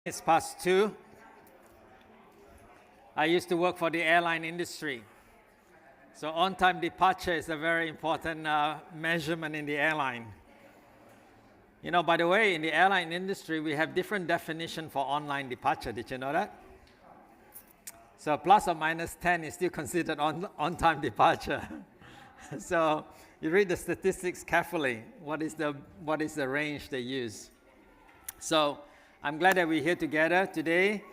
It's past 2. I used to work for the airline industry. So on-time departure is a very important measurement in the airline. You know, by the way, in the airline industry, we have different definition for online departure. Did you know that? So plus or minus 10 is still considered on-time departure. So you read the statistics carefully. What is the range they use? So I'm glad that we're here together today.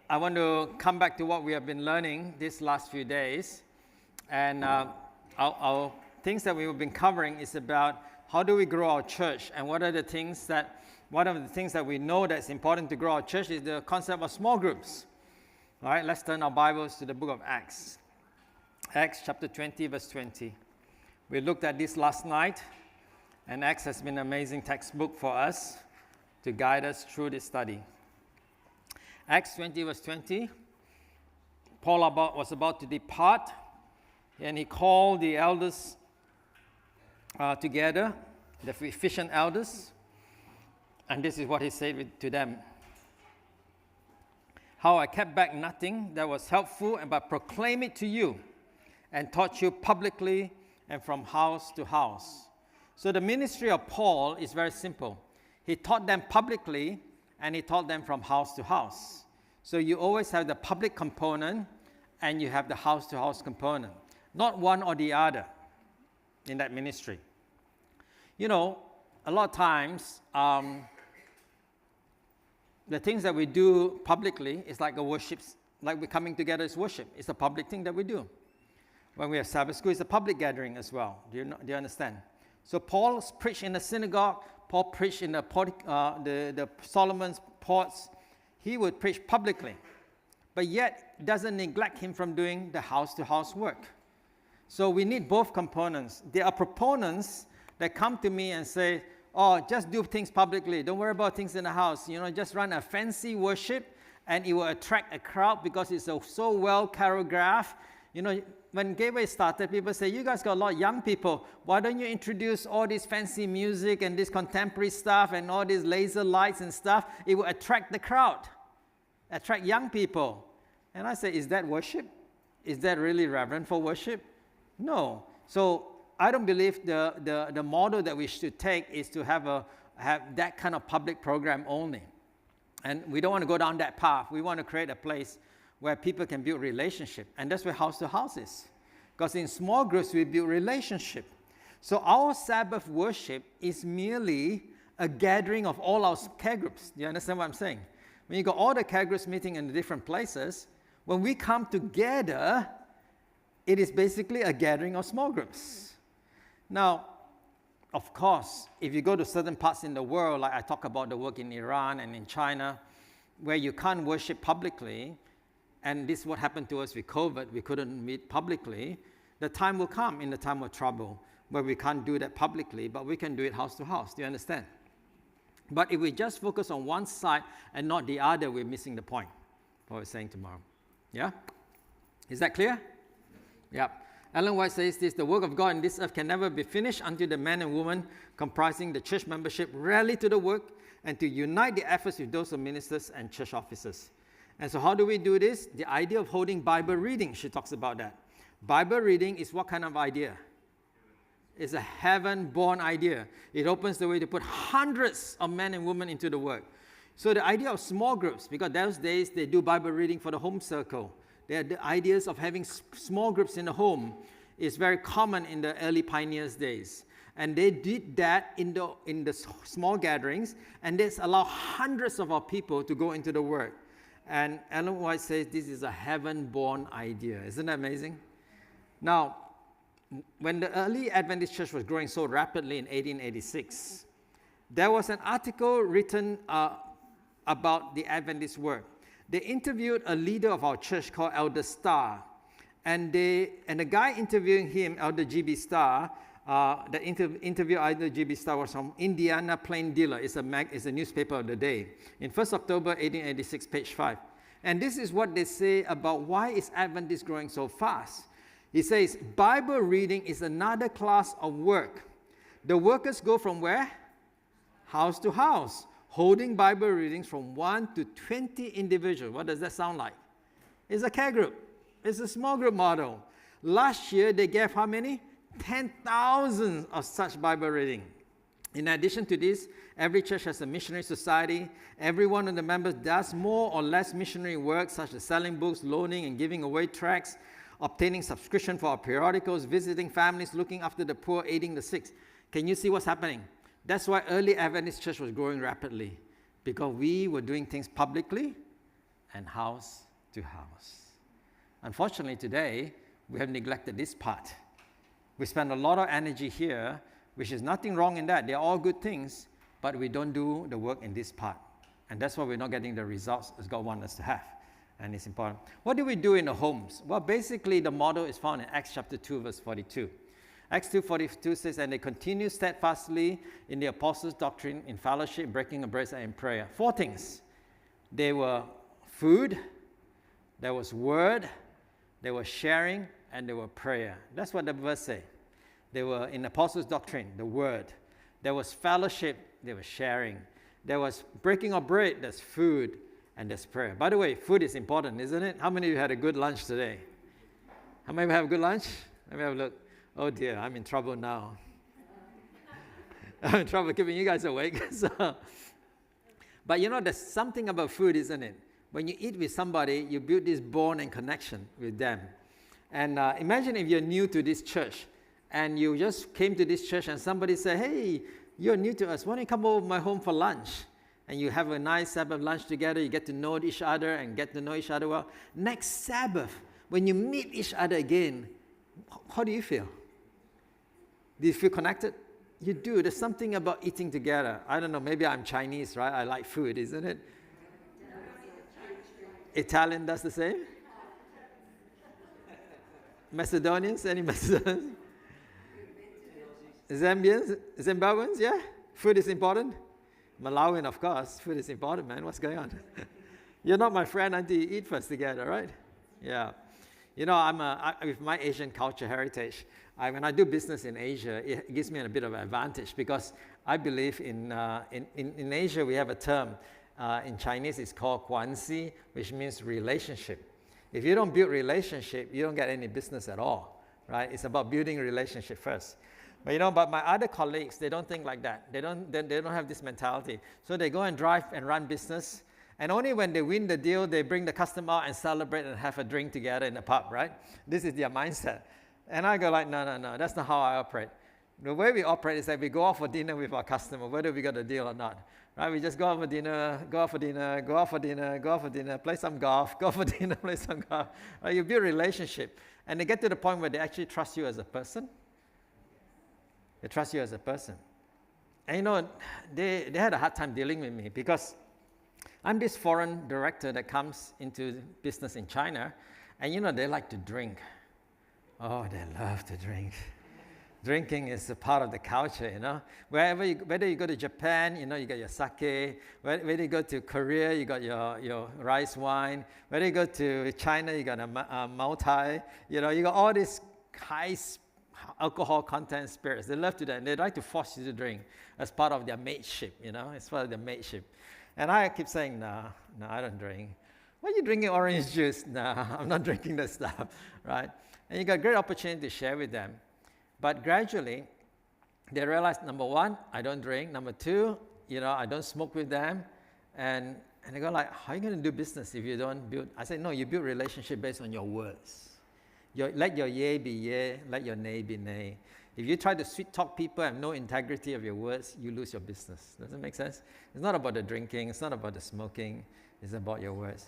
I want to come back to what we have been learning these last few days. And our things that we've been covering is about how do we grow our church, and one of the things that we know that's important to grow our church is the concept of small groups. All right, let's turn our Bibles to the book of Acts. Acts chapter 20, verse 20. We looked at this last night, and Acts has been an amazing textbook for us to guide us through this study. Acts 20, verse 20. Paul was about to depart, and he called the elders together, the Ephesian elders, and this is what he said to them. How I kept back nothing that was helpful, but proclaim it to you and taught you publicly and from house to house. So the ministry of Paul is very simple. He taught them publicly and he taught them from house to house. So you always have the public component and you have the house-to-house component, not one or the other in that ministry. You know, a lot of times, the things that we do publicly is like a worship, like we're coming together is worship. It's a public thing that we do. When we have Sabbath school, it's a public gathering as well. Do you understand? So Paul preached in the synagogue. Paul preached in the Solomon's ports. He would preach publicly, but yet doesn't neglect him from doing the house-to-house work. So we need both components. There are proponents that come to me and say, oh, just do things publicly. Don't worry about things in the house. You know, just run a fancy worship and it will attract a crowd because it's so well choreographed. You know, when Gateway started, people say, you guys got a lot of young people. Why don't you introduce all this fancy music and this contemporary stuff and all these laser lights and stuff? It will attract the crowd, attract young people. And I say, is that worship? Is that really reverent for worship? No. So I don't believe the model that we should take is to have that kind of public program only. And we don't want to go down that path. We want to create a place where people can build relationship. And that's where house to house is. Because in small groups, we build relationship. So our Sabbath worship is merely a gathering of all our care groups. Do you understand what I'm saying? When you got all the care groups meeting in the different places, when we come together, it is basically a gathering of small groups. Now, of course, if you go to certain parts in the world, like I talk about the work in Iran and in China, where you can't worship publicly, and this is what happened to us with COVID, we couldn't meet publicly, the time will come in the time of trouble where we can't do that publicly, but we can do it house to house. Do you understand? But if we just focus on one side and not the other, we're missing the point, what we're saying tomorrow. Yeah? Is that clear? Yeah. Ellen White says this, the work of God in this earth can never be finished until the men and women comprising the church membership rally to the work and to unite the efforts with those of ministers and church officers. And so how do we do this? The idea of holding Bible reading, she talks about that. Bible reading is what kind of idea? It's a heaven-born idea. It opens the way to put hundreds of men and women into the work. So the idea of small groups, because those days they do Bible reading for the home circle. The ideas of having small groups in the home is very common in the early pioneers' days. And they did that in the small gatherings, and this allowed hundreds of our people to go into the work. And Ellen White says this is a heaven-born idea. Isn't that amazing? Now, when the early Adventist church was growing so rapidly in 1886, there was an article written about the Adventist work. They interviewed a leader of our church called Elder Starr. And the guy interviewing him, Elder G.B. Starr, the interview Elder G.B. Starr was from Indiana Plain Dealer. It's a newspaper of the day. In 1st October 1886, page 5. And this is what they say about why is Adventist growing so fast. He says, Bible reading is another class of work. The workers go from where? House to house. holding Bible readings from 1 to 20 individuals. What does that sound like? It's a care group. It's a small group model. Last year, they gave how many? 10,000 of such Bible reading. In addition to this, every church has a missionary society. Every one of the members does more or less missionary work, such as selling books, loaning and giving away tracts, obtaining subscription for our periodicals, visiting families, looking after the poor, aiding the sick. Can you see what's happening? That's why early Adventist church was growing rapidly, because we were doing things publicly and house to house. Unfortunately, today, we have neglected this part. We spend a lot of energy here, which is nothing wrong in that. They're all good things, but we don't do the work in this part. And that's why we're not getting the results as God wants us to have. And it's important. What do we do in the homes? Well, basically, the model is found in Acts chapter 2, verse 42. Acts 2:42 says, and they continue steadfastly in the apostles' doctrine, in fellowship, breaking of bread, and in prayer. 4 things. They were food, there was word, there was sharing, and there were prayer. That's what the verse says. They were in apostles' doctrine, the word. There was fellowship, they were sharing. There was breaking of bread, there's food, and there's prayer. By the way, food is important, isn't it? How many of you had a good lunch today? How many of you have a good lunch? Let me have a look. Oh dear, I'm in trouble now. I'm in trouble keeping you guys awake. But you know, there's something about food, isn't it? When you eat with somebody, you build this bond and connection with them. And imagine if you're new to this church, and you just came to this church and somebody said, hey, you're new to us, why don't you come over my home for lunch? And you have a nice Sabbath lunch together, you get to know each other and get to know each other well. Next Sabbath, when you meet each other again, how do you feel? Do you feel connected? You do. There's something about eating together. I don't know, maybe I'm Chinese, right? I like food, isn't it? Italian does the same? Macedonians? Any Macedonians? Zambians? Zimbabweans? Yeah? Food is important? Malawian, of course. Food is important, man. What's going on? You're not my friend until you eat first together, right? Yeah. You know, with my Asian culture heritage, when I do business in Asia, it gives me a bit of an advantage, because I believe in Asia we have a term. In Chinese, it's called guanxi, which means relationship. If you don't build relationship, you don't get any business at all, right? It's about building relationship first. But you know, but my other colleagues, they don't think like that. They don't have this mentality. So they go and drive and run business, and only when they win the deal, they bring the customer out and celebrate and have a drink together in the pub, right? This is their mindset. And I go like, no, that's not how I operate. The way we operate is that we go out for dinner with our customer, whether we got a deal or not. Right? We just go out for dinner, play some golf, go for dinner, play some golf. Right? You build a relationship. And they get to the point where they actually trust you as a person. They trust you as a person. And you know, they had a hard time dealing with me, because I'm this foreign director that comes into business in China, and you know, they like to drink. Oh, they love to drink. Drinking is a part of the culture, you know. Whether you go to Japan, you know, you got your sake. Whether you go to Korea, you got your rice wine. Whether you go to China, you got a Moutai. You know, you got all these high alcohol content spirits. They love to that, and they like to force you to drink as part of their mateship, you know. It's part of their mateship. And I keep saying, no, I don't drink. Why are you drinking orange juice? No, I'm not drinking that stuff, right? And you got a great opportunity to share with them. But gradually, they realize, number one, I don't drink. Number two, you know, I don't smoke with them. And they go like, how are you going to do business if you don't build? I said, no, you build relationship based on your words. Let your yea be yea, let your nay be nay. If you try to sweet talk people and have no integrity of your words, you lose your business. Does that make sense? It's not about the drinking. It's not about the smoking. It's about your words.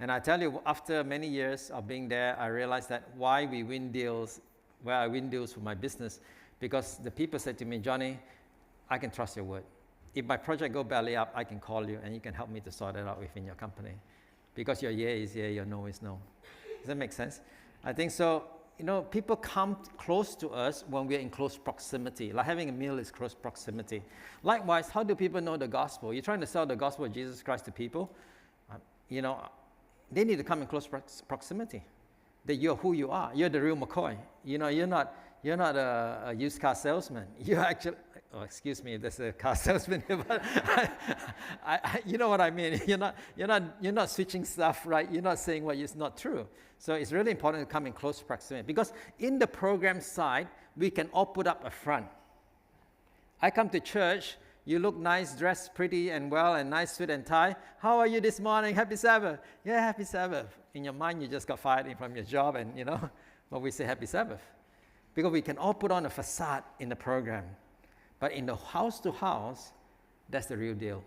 And I tell you, after many years of being there, I realized that why I win deals for my business, because the people said to me, Johnny, I can trust your word. If my project go belly up, I can call you and you can help me to sort it out within your company. Because your yea is yea, your no is no. Does that make sense? I think so. You know, people come close to us when we're in close proximity. Like having a meal is close proximity. Likewise, how do people know the gospel? You're trying to sell the gospel of Jesus Christ to people. You know, they need to come in close proximity. That you're who you are. You're the real McCoy. You know, you're not You're not a used car salesman. You're actually, oh, excuse me if there's a car salesman here, but you know what I mean. You're not switching stuff, right? You're not saying what is not true. So it's really important to come in close proximity, because in the program side, we can all put up a front. I come to church, you look nice, dressed pretty and well, and nice suit and tie. How are you this morning? Happy Sabbath. Yeah, happy Sabbath. In your mind, you just got fired from your job, and but we say happy Sabbath. Because we can all put on a facade in the program. But in the house to house, that's the real deal.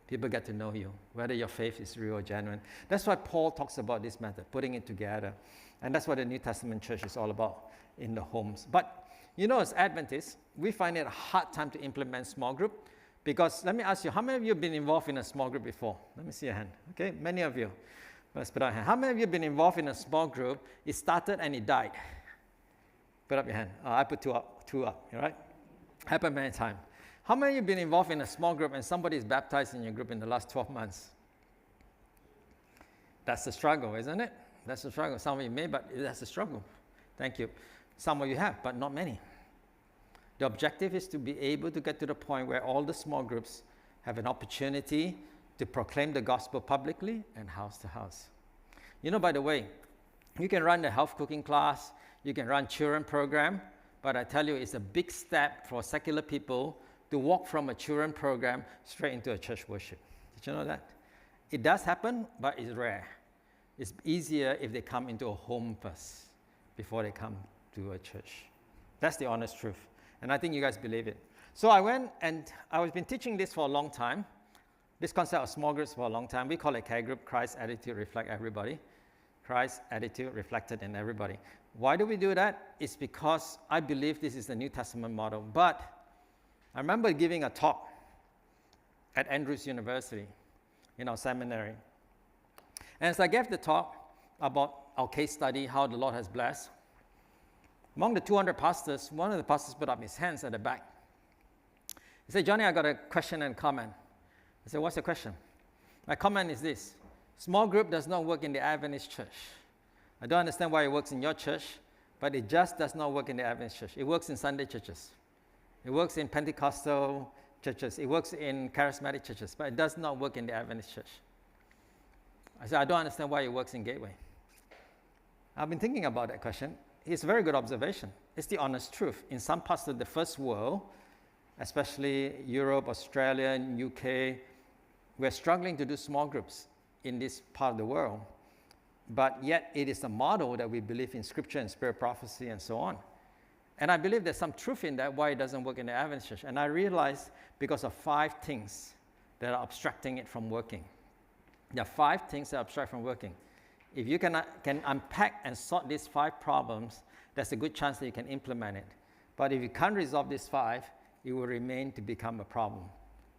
People get to know you, whether your faith is real or genuine. That's why Paul talks about this method, putting it together. And that's what the New Testament church is all about in the homes. But as Adventists, we find it a hard time to implement small group, because let me ask you, how many of you have been involved in a small group before? Let me see your hand. Okay, many of you. Let's put out a hand. How many of you have been involved in a small group? It started and it died. Put up your hand. I put two up, all right? Happened many times. How many of you have been involved in a small group and somebody is baptized in your group in the last 12 months? That's the struggle, isn't it? That's the struggle. Some of you may, but that's the struggle. Thank you. Some of you have, but not many. The objective is to be able to get to the point where all the small groups have an opportunity to proclaim the gospel publicly and house to house. By the way, you can run the health cooking class, you can run children program, but I tell you, it's a big step for secular people to walk from a children program straight into a church worship. Did you know that? It does happen, but it's rare. It's easier if they come into a home first before they come to a church. That's the honest truth. And I think you guys believe it. So I went and I've been teaching this for a long time, this concept of small groups for a long time. We call it care group, Christ's attitude reflect everybody. Christ's attitude reflected in everybody. Why do we do that? It's because I believe this is the New Testament model. But I remember giving a talk at Andrews University in our seminary. And as I gave the talk about our case study, how the Lord has blessed, among the 200 pastors, one of the pastors put up his hands at the back. He said, Johnny, I got a question and comment. I said, what's the question? My comment is this: small group does not work in the Adventist church. I don't understand why it works in your church, but it just does not work in the Adventist church. It works in Sunday churches. It works in Pentecostal churches. It works in charismatic churches, but it does not work in the Adventist church. I said, I don't understand why it works in Gateway. I've been thinking about that question. It's a very good observation. It's the honest truth. In some parts of the first world, especially Europe, Australia, and UK, we're struggling to do small groups in this part of the world. But yet it is a model that we believe in Scripture and spirit prophecy and so on. And I believe there's some truth in that, why it doesn't work in the Adventist church. And I realized because of 5 things that are obstructing it from working. There are 5 things that obstruct from working. If you can unpack and sort these 5 problems, there's a good chance that you can implement it. But if you can't resolve these 5, it will remain to become a problem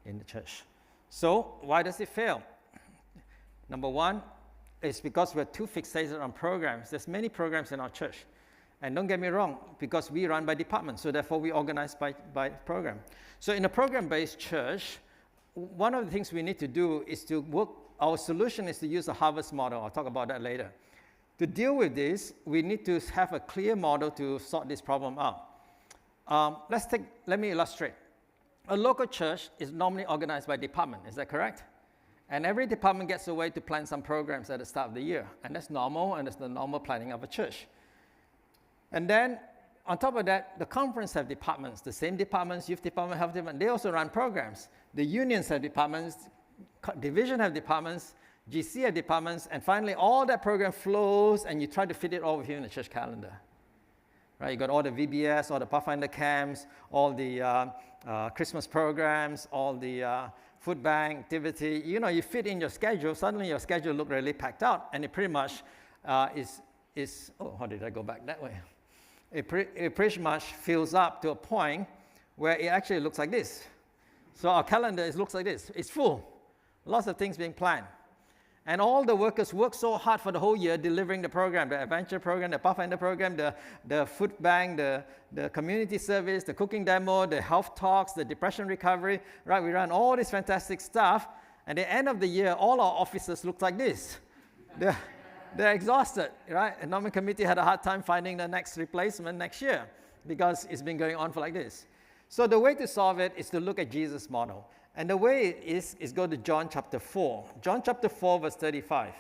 in the church. So why does it fail? Number 1, it's because we're too fixated on programs. There's many programs in our church. And don't get me wrong, because we run by department, so therefore we organize by program. So in a program-based church, one of the things we need to do is to work. Our solution is to use a harvest model. I'll talk about that later. To deal with this, we need to have a clear model to sort this problem out. Let me illustrate. A local church is normally organized by department. Is that correct? And every department gets a way to plan some programs at the start of the year. And that's normal, and that's the normal planning of a church. And then, on top of that, the conference have departments. The same departments, youth department, health department, they also run programs. The unions have departments, division have departments, GC have departments, and finally all that program flows and you try to fit it all within the church calendar. Right? You got all the VBS, all the Pathfinder camps, all the Christmas programs, all the food bank activity. You fit in your schedule, suddenly your schedule look really packed out, and it pretty much is how did I go back that way? It pretty much fills up to a point where it actually looks like this. So our calendar looks like this. It's full. Lots of things being planned. And all the workers work so hard for the whole year delivering the program, the adventure program, the Pathfinder program, the food bank, the community service, the cooking demo, the health talks, the depression recovery, right? We run all this fantastic stuff. And at the end of the year, all our officers look like this. They're exhausted, right? And Norman Committee had a hard time finding the next replacement next year. because it's been going on for like this. So the way to solve it is to look at Jesus' model. And the way is go to John chapter 4. John chapter 4, verse 35.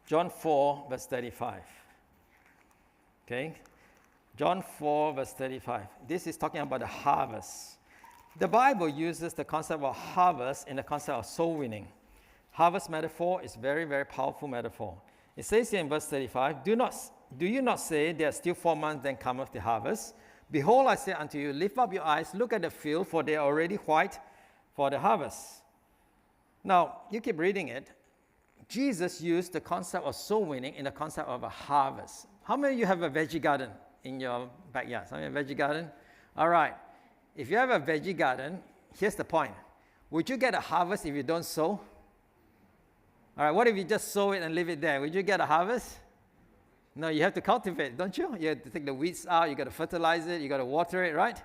John 4, verse 35. Okay? John 4, verse 35. This is talking about the harvest. The Bible uses the concept of harvest in the concept of soul winning. Harvest metaphor is very, very powerful metaphor. It says here in verse 35, Do you not say there are still 4 months, then cometh the harvest? Behold, I say unto you, lift up your eyes, look at the field, for they are already white for the harvest. Now, you keep reading it. Jesus used the concept of soul winning in the concept of a harvest. How many of you have a veggie garden in your backyard? Some of you have a veggie garden? All right. If you have a veggie garden, here's the point. Would you get a harvest if you don't sow? All right, what if you just sow it and leave it there? Would you get a harvest? No, you have to cultivate, don't you? You have to take the weeds out, you got to fertilize it, you got to water it, right?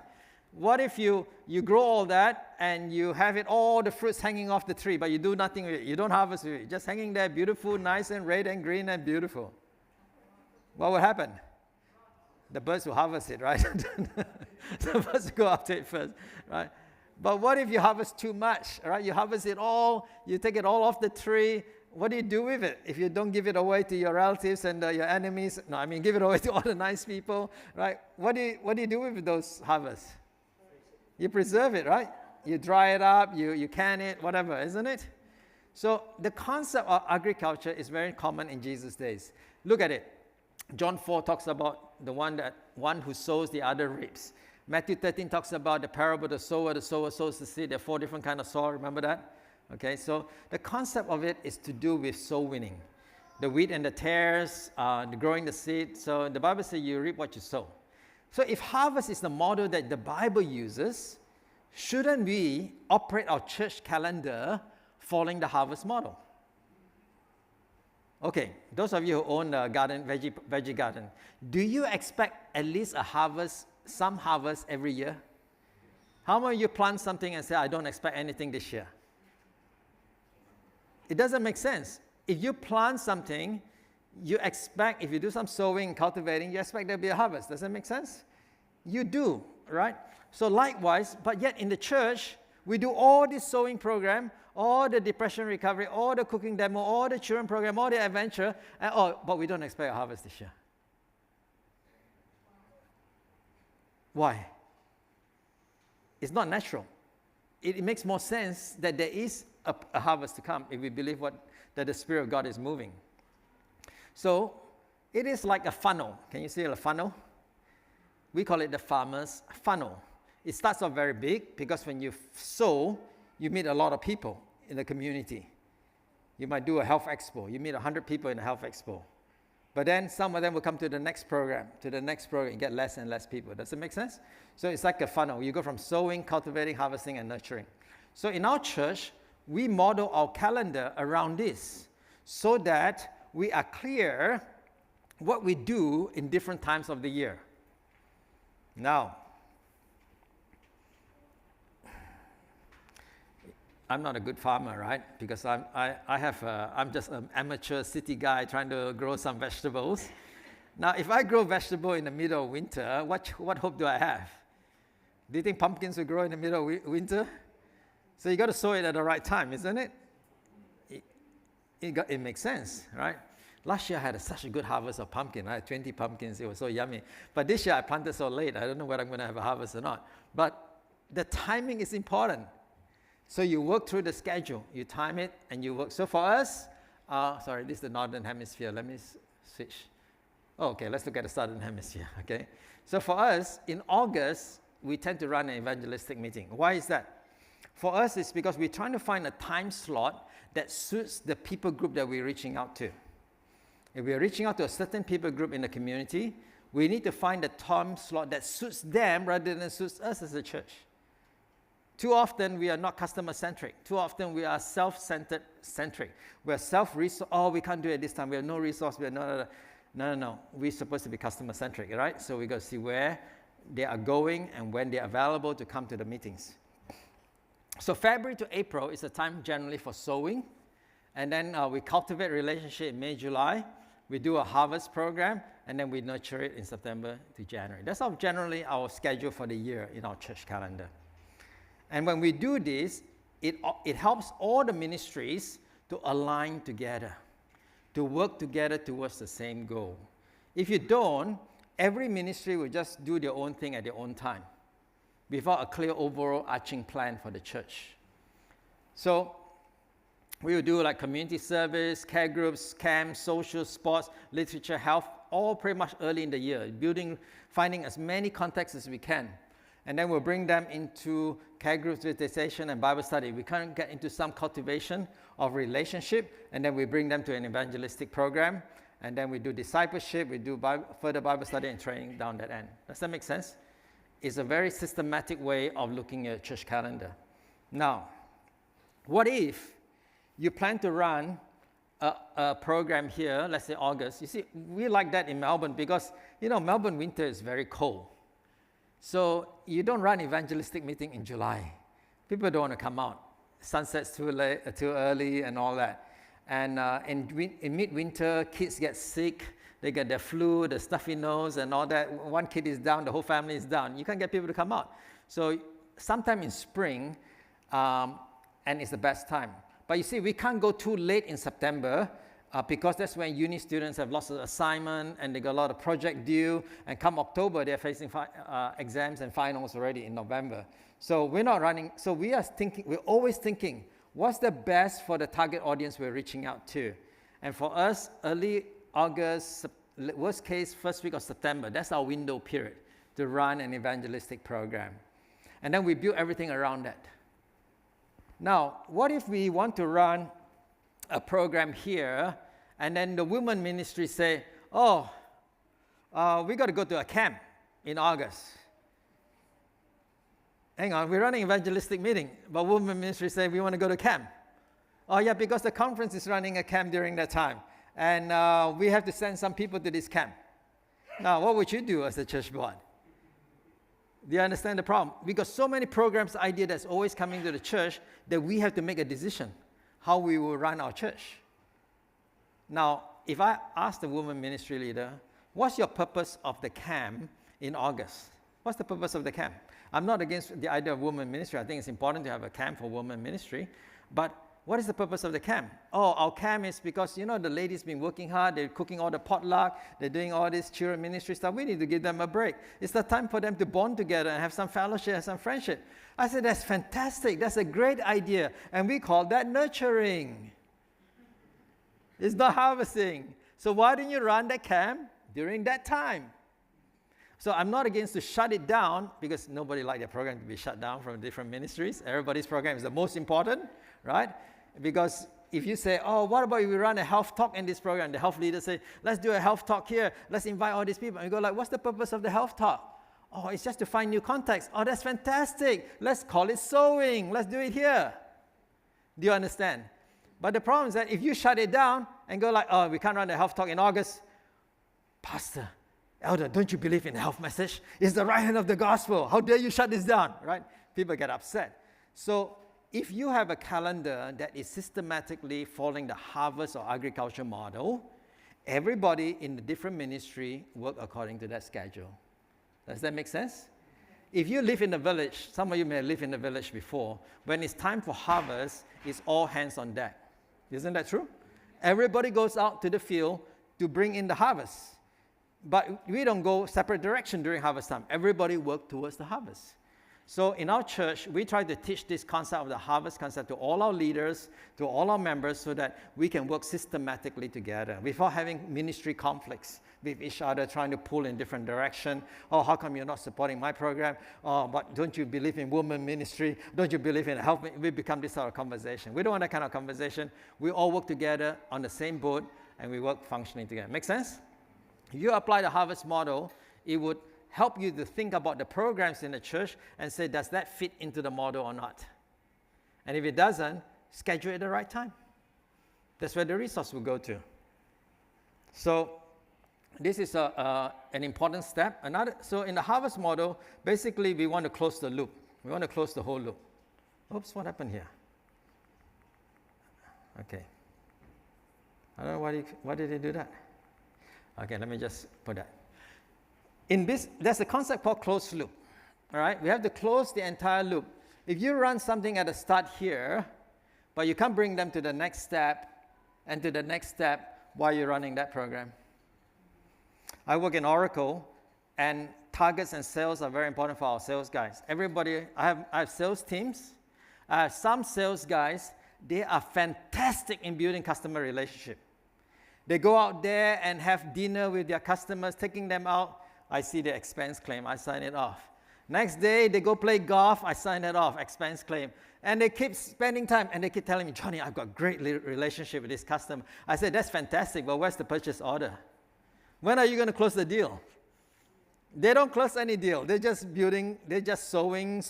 What if you grow all that and you have it, all the fruits hanging off the tree, but you do nothing with it? You don't harvest with it. Just hanging there, beautiful, nice and red and green and beautiful. What will happen? The birds will harvest it, right? The birds go after it first, right? But what if you harvest too much, right? You harvest it all, you take it all off the tree. What do you do with it if you don't give it away to your relatives and your enemies? No, I mean, give it away to all the nice people, right? What do you do with those harvests? You preserve it, right? You dry it up, you can it, whatever, isn't it? So the concept of agriculture is very common in Jesus' days. Look at it. John 4 talks about the one who sows, the other reaps. Matthew 13 talks about the parable of the sower sows the seed. There are 4 different kinds of soil, remember that? Okay, so the concept of it is to do with soul winning. The wheat and the tares, the growing the seed. So the Bible says you reap what you sow. So if harvest is the model that the Bible uses, shouldn't we operate our church calendar following the harvest model? Okay, those of you who own a garden, veggie garden, do you expect at least some harvest every year? How many of you plant something and say, I don't expect anything this year? It doesn't make sense. If you plant something, you expect, if you do some sowing and cultivating, you expect there'll be a harvest. Does that make sense? You do, right? So likewise, but yet in the church, we do all this sowing program, all the depression recovery, all the cooking demo, all the children program, all the adventure, but we don't expect a harvest this year. Why? It's not natural. It makes more sense that there is a harvest to come if we believe that the Spirit of God is moving. So it is like a funnel. Can you see a funnel? We call it the farmer's funnel. It starts off very big because when you sow, you meet a lot of people in the community. You might do a health expo. You meet 100 people in a health expo. But then some of them will come to the next program, and get less and less people. Does it make sense? So it's like a funnel. You go from sowing, cultivating, harvesting, and nurturing. So in our church, we model our calendar around this so that we are clear what we do in different times of the year. Now, I'm not a good farmer, right? Because I'm just an amateur city guy trying to grow some vegetables. Now, if I grow vegetable in the middle of winter, what hope do I have? Do you think pumpkins will grow in the middle of winter? So you got to sow it at the right time, isn't it? It makes sense, right? Last year I had such a good harvest of pumpkin. I had 20 pumpkins. It was so yummy. But this year I planted so late. I don't know whether I'm going to have a harvest or not. But the timing is important. So you work through the schedule. You time it and you work. So for us, this is the northern hemisphere. Let me switch. Okay, let's look at the southern hemisphere. Okay. So for us, in August, we tend to run an evangelistic meeting. Why is that? For us, it's because we're trying to find a time slot that suits the people group that we're reaching out to. If we're reaching out to a certain people group in the community, we need to find a time slot that suits them rather than suits us as a church. Too often, we are not customer-centric. Too often, we are self-centric. We're self-resource. Oh, we can't do it this time. We have no resource. We are No. We're supposed to be customer-centric, right? So we got to see where they are going and when they're available to come to the meetings. So February to April is a time generally for sowing. And then we cultivate relationship in May, July. we do a harvest program, and then we nurture it in September to January. That's generally our schedule for the year in our church calendar. And when we do this, it helps all the ministries to align together, to work together towards the same goal. If you don't, every ministry will just do their own thing at their own time without a clear overall arching plan for the church. So we will do like community service, care groups, camps, social, sports, literature, health, all pretty much early in the year, finding as many contexts as we can. And then we'll bring them into care groups, visitation, and Bible study. We kind of get into some cultivation of relationship, and then we bring them to an evangelistic program, and then we do discipleship, we do further Bible study and training down that end. Does that make sense? It's a very systematic way of looking at church calendar. Now, what if you plan to run a program here, let's say August? You see, we like that in Melbourne because, Melbourne winter is very cold. So you don't run evangelistic meeting in July. People don't want to come out. Sunset's too early and all that. And in midwinter, kids get sick. They get their flu, the stuffy nose and all that. One kid is down, the whole family is down. You can't get people to come out. So sometime in spring, and it's the best time. But you see, we can't go too late in September because that's when uni students have lots of assignment and they got a lot of project due. And come October, they're facing exams and finals already in November. So we're not running. So we're always thinking, what's the best for the target audience we're reaching out to? And for us, early August, worst case, first week of September, that's our window period to run an evangelistic program. And then we build everything around that. Now, what if we want to run a program here, and then the women ministry say, we got to go to a camp in August. Hang on, we're running evangelistic meeting, but women ministry say we want to go to camp. Oh yeah, because the conference is running a camp during that time, and we have to send some people to this camp. Now, what would you do as a church board? Do you understand the problem? Because so many programs, idea that's always coming to the church that we have to make a decision how we will run our church. Now, if I ask the woman ministry leader, what's your purpose of the camp in August? What's the purpose of the camp? I'm not against the idea of women ministry. I think it's important to have a camp for women ministry. But what is the purpose of the camp? Our camp is because, the ladies been working hard. They're cooking all the potluck. They're doing all this children ministry stuff. We need to give them a break. It's the time for them to bond together and have some fellowship, have some friendship. I said, that's fantastic. That's a great idea. And we call that nurturing. It's not harvesting. So why didn't you run that camp during that time? So I'm not against to shut it down because nobody likes their program to be shut down from different ministries. Everybody's program is the most important, right? Because if you say, what about if we run a health talk in this program? The health leaders say, let's do a health talk here. Let's invite all these people. And you go like, what's the purpose of the health talk? It's just to find new contacts. That's fantastic. Let's call it sewing. Let's do it here. Do you understand? But the problem is that if you shut it down and go like, we can't run a health talk in August. Pastor, elder, don't you believe in the health message? It's the right hand of the gospel. How dare you shut this down, right? People get upset. So if you have a calendar that is systematically following the harvest or agriculture model, everybody in the different ministry work according to that schedule. Does that make sense? If you live in a village, some of you may have lived in a village before, when it's time for harvest, it's all hands on deck. Isn't that true? Everybody goes out to the field to bring in the harvest. But we don't go separate direction during harvest time. Everybody works towards the harvest. So in our church, we try to teach this concept of the harvest concept to all our leaders, to all our members, so that we can work systematically together without having ministry conflicts with each other, trying to pull in different direction. How come you're not supporting my program? But don't you believe in women ministry? Don't you believe in health? We become this sort of conversation. We don't want that kind of conversation. We all work together on the same boat, and we work functioning together. Make sense? If you apply the harvest model, it would help you to think about the programs in the church and say, does that fit into the model or not? And if it doesn't, schedule it at the right time. That's where the resource will go to. So this is an important step. So in the harvest model, basically we want to close the loop. We want to close the whole loop. Oops, what happened here? Okay. I don't know why did they do that? Okay, let me just put that. There's a concept called closed loop. All right, we have to close the entire loop. If you run something at the start here, but you can't bring them to the next step and to the next step while you're running that program. I work in Oracle, and targets and sales are very important for our sales guys. Everybody, I have sales teams. I have some sales guys, they are fantastic in building customer relationship. They go out there and have dinner with their customers, taking them out. I see the expense claim, I sign it off. Next day, they go play golf, I sign it off, expense claim. And they keep spending time, and they keep telling me, Johnny, I've got a great relationship with this customer. I said, that's fantastic, but where's the purchase order? When are you going to close the deal? They don't close any deal. They're just building, they're just sowing,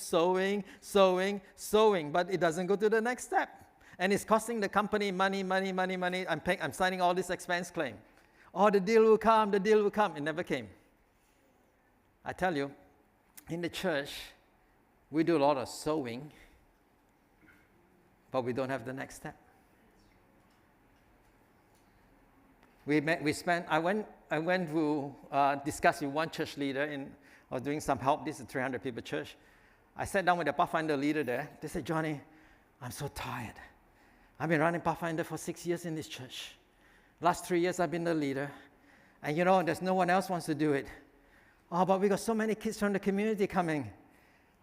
but it doesn't go to the next step. And it's costing the company money. I'm signing all this expense claim. Oh, the deal will come. It never came. I tell you, in the church, we do a lot of sowing, but we don't have the next step. I went to discuss with one church leader. I was doing some help. This is a 300 people church. I sat down with the Pathfinder leader there. They said, Johnny, I'm so tired. I've been running Pathfinder for 6 years in this church. Last 3 years, I've been the leader. And there's no one else wants to do it. Oh, but we got so many kids from the community coming.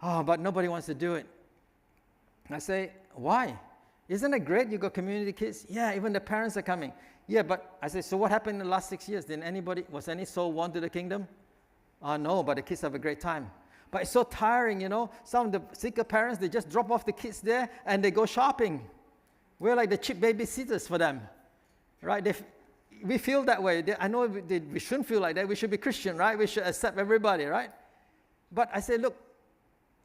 Oh, but nobody wants to do it. I say, why? Isn't it great you got community kids? Yeah, even the parents are coming. Yeah, but I say, so what happened in the last 6 years? Was any soul won to the kingdom? No, but the kids have a great time. But it's so tiring, Some of the sicker parents, they just drop off the kids there and they go shopping. We're like the cheap babysitters for them, right? We feel that way. I know we shouldn't feel like that. We should be Christian, right? We should accept everybody, right? But I say, look,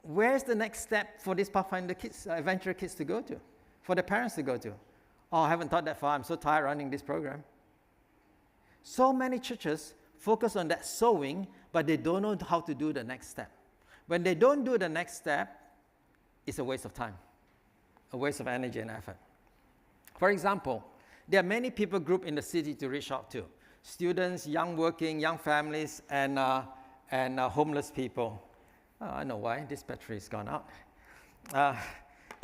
where's the next step for these Pathfinder kids, adventure kids to go to, for the parents to go to? Oh, I haven't thought that far. I'm so tired running this program. So many churches focus on that sowing, but they don't know how to do the next step. When they don't do the next step, it's a waste of time, a waste of energy and effort. For example, there are many people group in the city to reach out to. Students, young working, young families, and homeless people. Oh, I know why. This battery has gone out.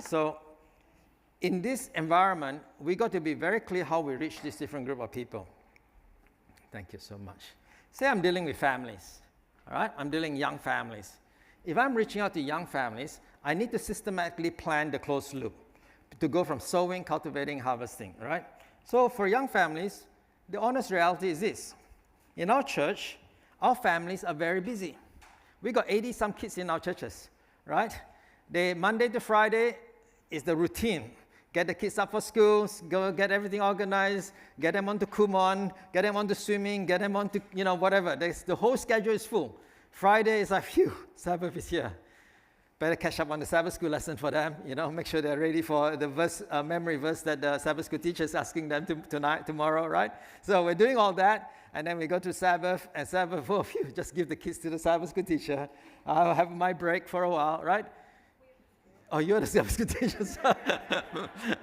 So in this environment, we got to be very clear how we reach this different group of people. Thank you so much. Say I'm dealing with families. All right? I'm dealing with young families. If I'm reaching out to young families, I need to systematically plan the closed loop to go from sowing, cultivating, harvesting, right? So for young families, the honest reality is this. In our church, our families are very busy. We got 80-some kids in our churches, right? Monday to Friday is the routine. Get the kids up for schools, go get everything organized, get them onto Kumon, get them onto swimming, get them onto, whatever. The whole schedule is full. Friday is like, phew, Sabbath is here. Better catch up on the Sabbath school lesson for them, make sure they're ready for the memory verse that the Sabbath school teacher is asking them tomorrow, right? So we're doing all that, and then we go to Sabbath, and Sabbath, oh, phew, just give the kids to the Sabbath school teacher. I'll have my break for a while, right? Oh, you're the Sabbath school teacher,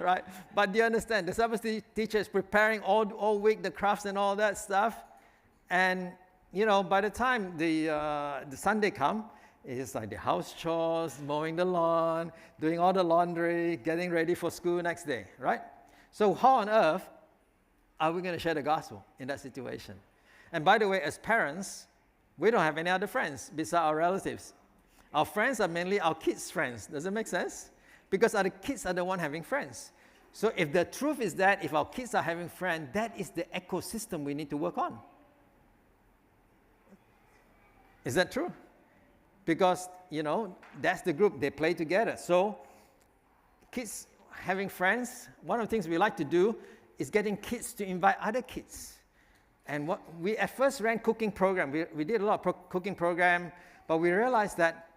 right? But do you understand? The Sabbath teacher is preparing all week the crafts and all that stuff, and by the time the Sunday comes, it's like the house chores, mowing the lawn, doing all the laundry, getting ready for school next day, right? So how on earth are we going to share the gospel in that situation? And by the way, as parents, we don't have any other friends besides our relatives. Our friends are mainly our kids' friends. Does it make sense? Because the kids are the one having friends. So if the truth is that if our kids are having friends, that is the ecosystem we need to work on. Is that true? Because, that's the group, they play together. So kids having friends, one of the things we like to do is getting kids to invite other kids. And what we at first ran cooking program. We did a lot of cooking program, but we realized that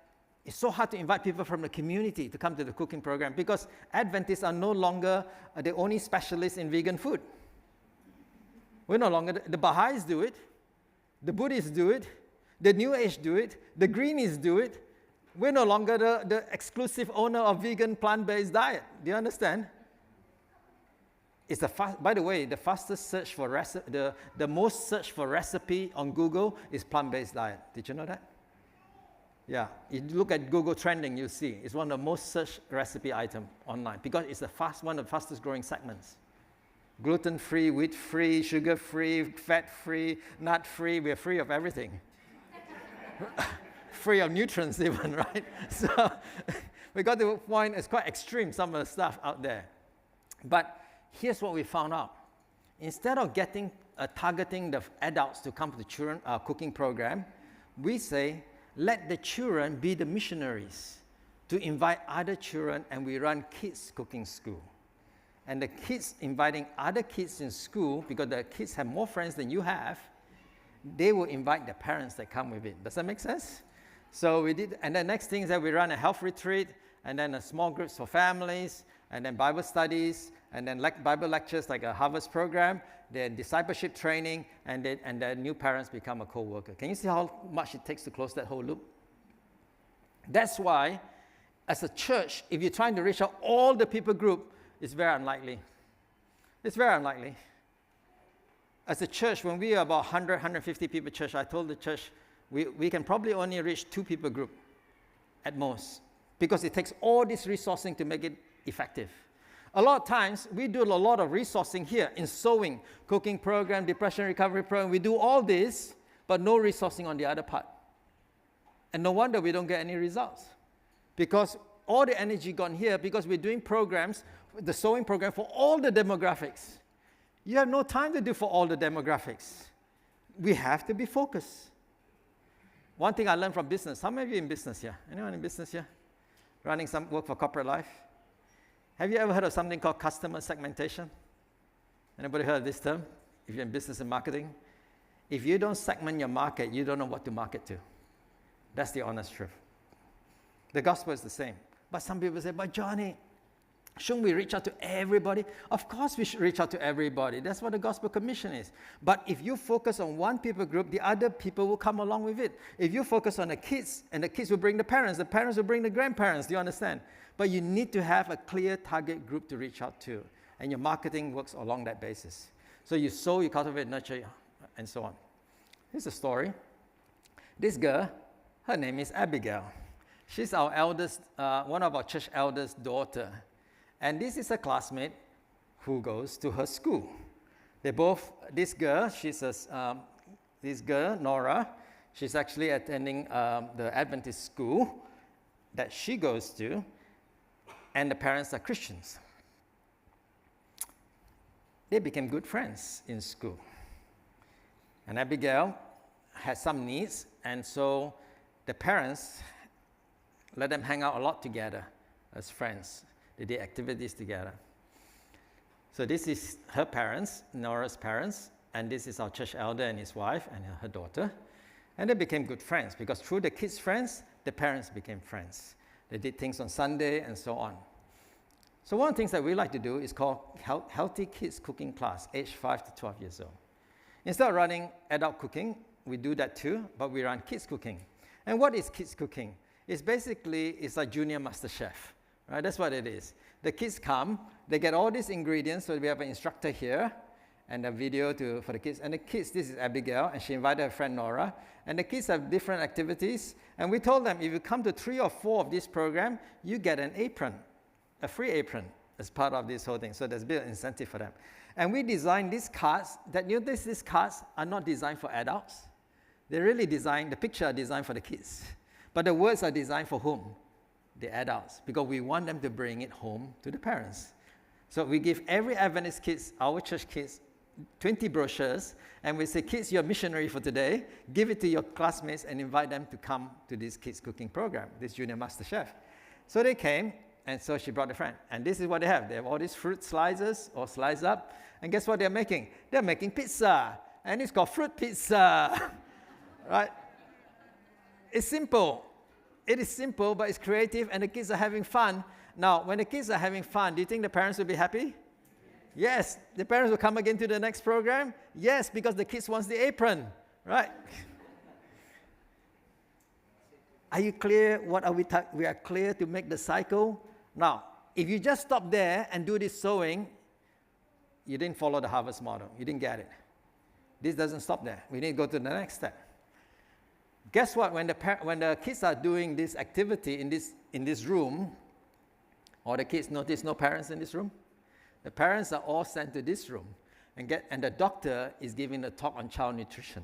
it's so hard to invite people from the community to come to the cooking program because Adventists are no longer the only specialists in vegan food. We're no longer, the Baha'is do it, the Buddhists do it, the New Age do it, the Greenies do it. We're no longer the exclusive owner of vegan plant-based diet. Do you understand? It's by the way, the fastest search for the most search for recipe on Google is plant-based diet. Did you know that? Yeah, you look at Google trending, you see it's one of the most searched recipe item online because it's one of the fastest growing segments. Gluten-free, wheat-free, sugar-free, fat-free, nut-free. We're free of everything. Free of nutrients even, right? So we got to a point, it's quite extreme, some of the stuff out there. But here's what we found out. Instead of targeting the adults to come to the children cooking program, we say, let the children be the missionaries to invite other children, and we run kids cooking school. And the kids inviting other kids in school, because the kids have more friends than you have, they will invite the parents that come with it. Does that make sense? So we did, and the next thing is that we run a health retreat, and then a small groups for families, and then Bible studies, and then Bible lectures like a Harvest program, then discipleship training, and the new parents become a co-worker. Can you see how much it takes to close that whole loop? That's why, as a church, if you're trying to reach out all the people group, it's very unlikely. It's very unlikely. As a church, when we are about 100, 150 people church, I told the church, we can probably only reach 2 people group at most, because it takes all this resourcing to make it effective. A lot of times, we do a lot of resourcing here in sewing, cooking program, depression recovery program. We do all this, but no resourcing on the other part. And no wonder we don't get any results. Because all the energy gone here, because we're doing programs, the sewing program for all the demographics. You have no time to do for all the demographics. We have to be focused. One thing I learned from business. How many of you in business here? Anyone in business here? Running some work for corporate life? Have you ever heard of something called customer segmentation? Anybody heard of this term? If you're in business and marketing? If you don't segment your market, you don't know what to market to. That's the honest truth. The gospel is the same. But some people say, but Johnny, shouldn't we reach out to everybody? Of course we should reach out to everybody. That's what the gospel commission is. But if you focus on one people group, the other people will come along with it. If you focus on the kids, and the kids will bring the parents will bring the grandparents. Do you understand? But you need to have a clear target group to reach out to. And your marketing works along that basis. So you sow, you cultivate, nurture, and so on. Here's a story. This girl, her name is Abigail. She's our eldest, one of our church elders' daughter. And this is a classmate who goes to her school. This girl, Nora, she's actually attending the Adventist school that she goes to, and the parents are Christians. They became good friends in school. And Abigail had some needs, and so the parents let them hang out a lot together as friends. They did activities together. So this is her parents, Nora's parents, and this is our church elder and his wife and her daughter. And they became good friends because through the kids' friends, the parents became friends. They did things on Sunday and so on. So one of the things that we like to do is called Healthy Kids Cooking Class, age 5 to 12 years old. Instead of running adult cooking, we do that too, but we run kids cooking. And what is kids cooking? It's like Junior Master Chef, right? That's what it is. The kids come, they get all these ingredients, so we have an instructor here, and a video for the kids. And the kids, this is Abigail, and she invited her friend Nora. And the kids have different activities. And we told them, if you come to 3 or 4 of this program, you get an apron, a free apron as part of this whole thing. So there's a bit of incentive for them. And we designed these cards that, these cards are not designed for adults. They're really designed, the picture are designed for the kids. But the words are designed for whom? The adults. Because we want them to bring it home to the parents. So we give every Adventist kids, our church kids, 20 brochures, and we say, kids, you're a missionary for today. Give it to your classmates and invite them to come to this kids cooking program, this Junior Master Chef. So they came, and so she brought a friend. And this is what they have. They have all these fruit slices or slice up. And guess what they're making? They're making pizza. And it's called fruit pizza. Right? It's simple. It is simple, but it's creative, and the kids are having fun. Now, when the kids are having fun, do you think the parents will be happy? Yes. The parents will come again to the next program? Yes, because the kids want the apron, right? Are you clear? What are we are clear to make the cycle? Now, if you just stop there and do this sewing, you didn't follow the harvest model. You didn't get it. This doesn't stop there. We need to go to the next step. Guess what? When the kids are doing this activity in this room, or the kids notice no parents in this room, the parents are all sent to this room, and the doctor is giving a talk on child nutrition.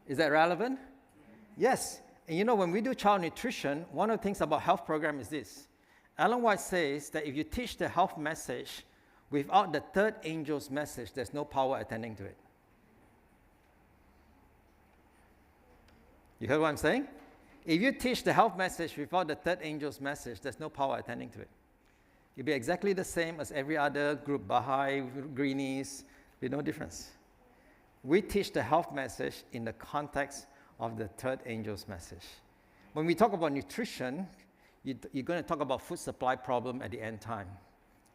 Is that relevant? Yes. And you know, when we do child nutrition, one of the things about health program is this. Ellen White says that if you teach the health message without the third angel's message, there's no power attending to it. You heard what I'm saying? If you teach the health message without the third angel's message, there's no power attending to it. It'll be exactly the same as every other group, Baha'i, Greenies, with no difference. We teach the health message in the context of the third angel's message. When we talk about nutrition, you're going to talk about food supply problem at the end time.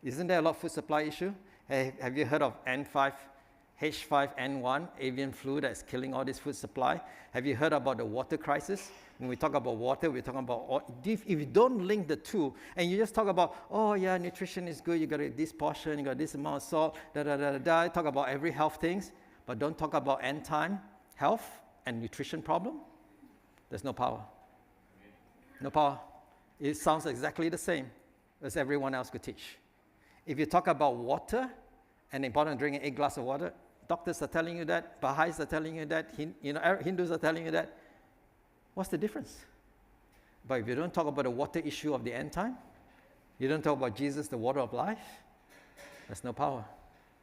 Isn't there a lot of food supply issue? Hey, have you heard of H5N1, avian flu that's killing all this food supply? Have you heard about the water crisis? When we talk about water, we're talking about, if you don't link the two, and you just talk about, oh yeah, nutrition is good, you got this portion, you got this amount of salt, talk about every health things, but don't talk about end time health and nutrition problem, there's no power. No power. It sounds exactly the same as everyone else could teach. If you talk about water and the importance of drinking 8 glasses of water, doctors are telling you that, Baha'is are telling you that, Hindus are telling you that. What's the difference? But if you don't talk about the water issue of the end time, you don't talk about Jesus, the water of life, there's no power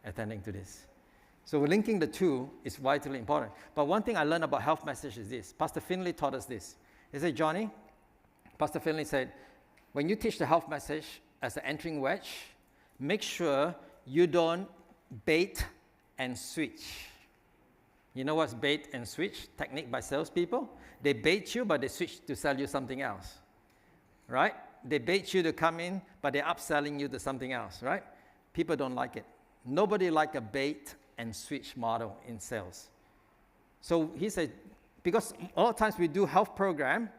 attending to this. So linking the two is vitally important. But one thing I learned about health message is this. Pastor Finley taught us this. He said, Johnny, Pastor Finley said, when you teach the health message as an entering wedge, make sure you don't bait and switch. You know what's bait and switch technique by salespeople? They bait you, but they switch to sell you something else, right? They bait you to come in, but they're upselling you to something else, right? People don't like it. Nobody likes a bait and switch model in sales. So he said, because a lot of times we do health program,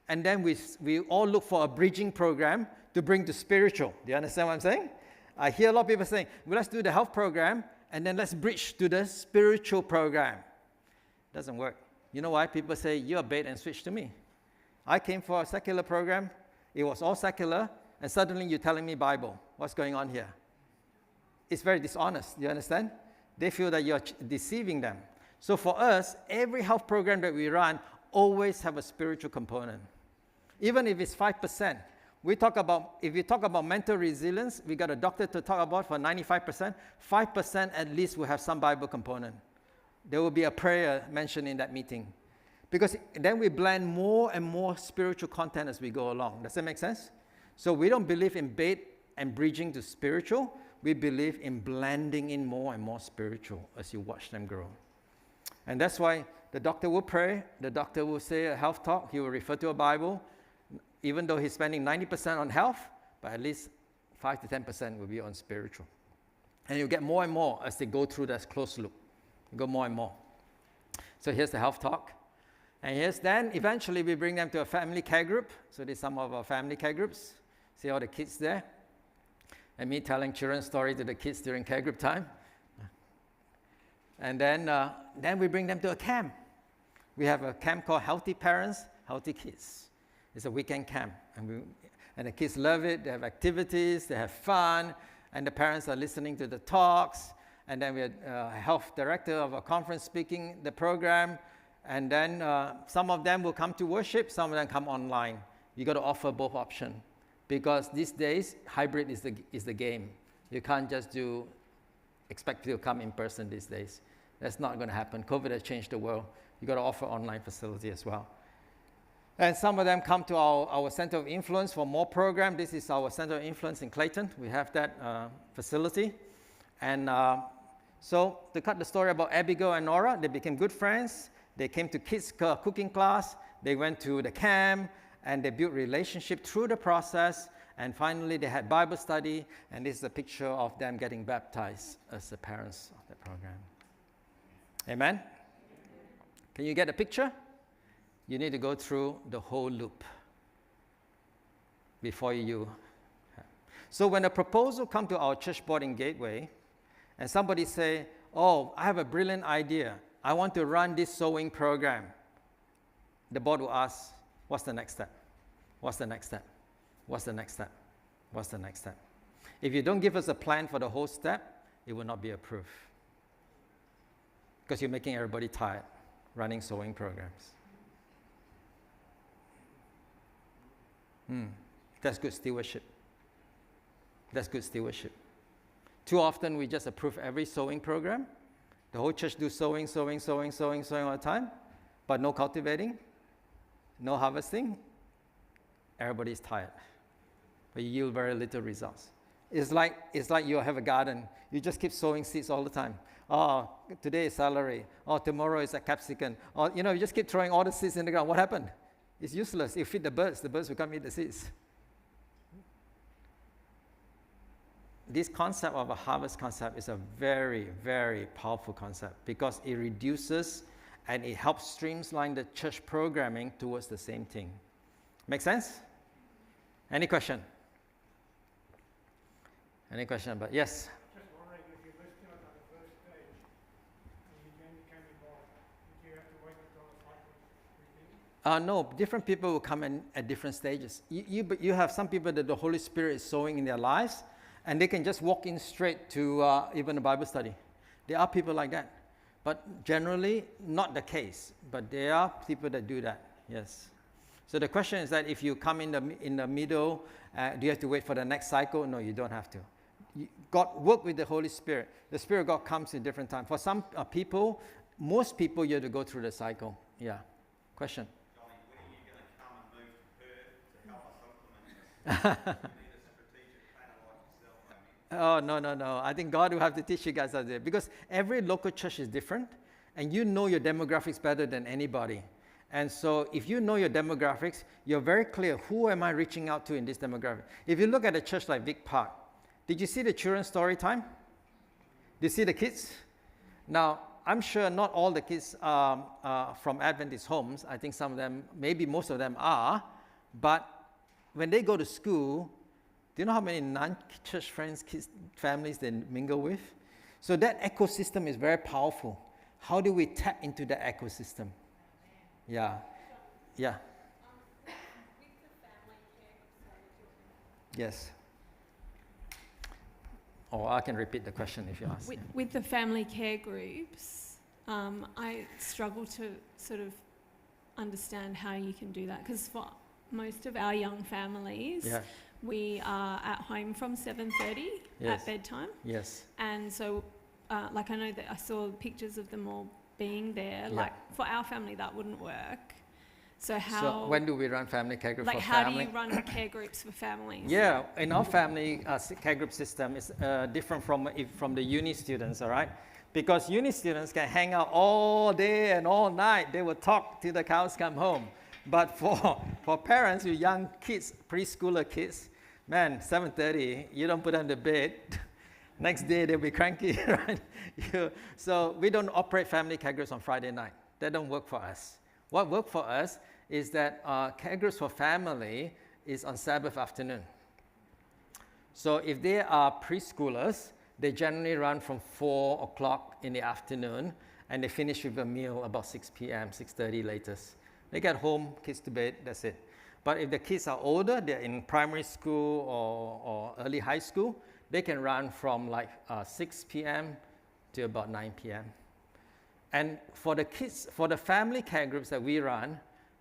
and then we all look for a bridging program to bring to spiritual. Do you understand what I'm saying? I hear a lot of people saying, well, let's do the health program, and then let's bridge to the spiritual program. Doesn't work. You know why? People say, you're bait and switch to me. I came for a secular program. It was all secular, and suddenly you're telling me Bible. What's going on here? It's very dishonest. Do you understand? They feel that you're deceiving them. So for us, every health program that we run always have a spiritual component. Even if it's 5%. If you talk about mental resilience, we got a doctor to talk about for 95%, 5% at least will have some Bible component. There will be a prayer mentioned in that meeting. Because then we blend more and more spiritual content as we go along. Does that make sense? So we don't believe in bait and bridging to spiritual. We believe in blending in more and more spiritual as you watch them grow. And that's why the doctor will pray, the doctor will say a health talk, he will refer to a Bible, even though he's spending 90% on health, but at least 5 to 10% will be on spiritual. And you'll get more and more as they go through that close loop. You go more and more. So here's the health talk. And then eventually we bring them to a family care group. So there's some of our family care groups. See all the kids there? And me telling children's story to the kids during care group time. And then we bring them to a camp. We have a camp called Healthy Parents, Healthy Kids. It's a weekend camp. And the kids love it. They have activities. They have fun. And the parents are listening to the talks. And then we have a health director of a conference speaking the program. And then some of them will come to worship. Some of them come online. You got to offer both options. Because these days, hybrid is the game. You can't just expect people to come in person these days. That's not going to happen. COVID has changed the world. You got to offer online facility as well. And some of them come to our Center of Influence for more program. This is our Center of Influence in Clayton. We have that facility. And so to cut the story about Abigail and Nora, they became good friends. They came to kids' cooking class. They went to the camp. And they built relationship through the process. And finally, they had Bible study. And this is a picture of them getting baptized as the parents of the program. Amen? Can you get a picture? You need to go through the whole loop before you. So when a proposal comes to our church board in Gateway, and somebody say, oh, I have a brilliant idea. I want to run this sewing program. The board will ask, what's the next step? What's the next step? What's the next step? What's the next step? If you don't give us a plan for the whole step, it will not be approved. Because you're making everybody tired running sewing programs. That's good stewardship. That's good stewardship. Too often we just approve every sewing program. The whole church do sewing all the time, but no cultivating, no harvesting. Everybody's tired, but you yield very little results. It's like you have a garden. You just keep sowing seeds all the time. Oh, today is celery. Oh, tomorrow is a capsicum. Or, you just keep throwing all the seeds in the ground. What happened? It's useless. You feed the birds will come eat the seeds. This concept of a harvest concept is a very, very powerful concept because it reduces and it helps streamline the church programming towards the same thing. Make sense? Any question? Any question about, yes? Just wondering if you missed out on the first stage and you then became involved, did you have to wait until the cycle was repeated? No, different people will come in at different stages. You have some people that the Holy Spirit is sowing in their lives, and they can just walk in straight to even a Bible study. There are people like that. But generally, not the case. But there are people that do that, yes. So the question is that if you come in the middle, do you have to wait for the next cycle? No, you don't have to. God work with the Holy Spirit. The Spirit of God comes in different time. For some people, most people, you have to go through the cycle. Yeah. Question? Johnny, when are you going to come and move to Perth to help us implement this? You need a strategic planner like yourself, Oh, no. I think God will have to teach you guys out there because every local church is different and you know your demographics better than anybody. And so if you know your demographics, you're very clear, who am I reaching out to in this demographic? If you look at a church like Vic Park, did you see the children's story time? Did you see the kids? Now, I'm sure not all the kids are from Adventist homes. I think some of them, maybe most of them are. But when they go to school, do you know how many non-church friends, kids, families they mingle with? So that ecosystem is very powerful. How do we tap into that ecosystem? Yeah. Yes. Or I can repeat the question if you ask. With the family care groups, I struggle to sort of understand how you can do that because for most of our young families, we are at home from 7:30 at bedtime. Yes. And so, I know that I saw pictures of them all being there. Like for our family, that wouldn't work. So So when do we run family care groups for family? Like how do you run care groups for families? Yeah, in our family care group system is different from the uni students, all right? Because uni students can hang out all day and all night. They will talk till the cows come home. But for parents with young kids, preschooler kids, man, 7:30, you don't put them to bed. Next day, they'll be cranky, right? So we don't operate family care groups on Friday night. That don't work for us. What works for us is that care groups for family is on Sabbath afternoon. So if they are preschoolers, they generally run from 4 o'clock in the afternoon, and they finish with a meal about 6 p.m., 6:30 latest. They get home, kids to bed, that's it. But if the kids are older, they're in primary school or early high school, they can run from 6 p.m. to about 9 p.m. And for the kids, for the family care groups that we run,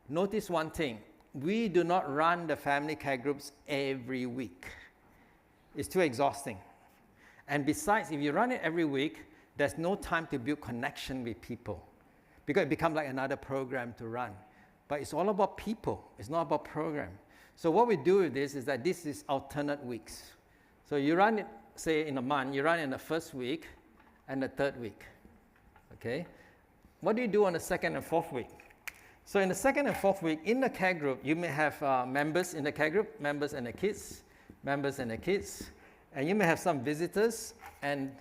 notice one thing. We do not run the family care groups every week. It's too exhausting. And besides, if you run it every week, there's no time to build connection with people because it becomes like another program to run. But it's all about people. It's not about program. So what we do with this is that this is alternate weeks. So you run it, say in a month, you run it in the first week and the third week, okay? What do you do on the second and fourth week? So in the second and fourth week, in the care group, you may have members in the care group, members and the kids, and you may have some visitors, and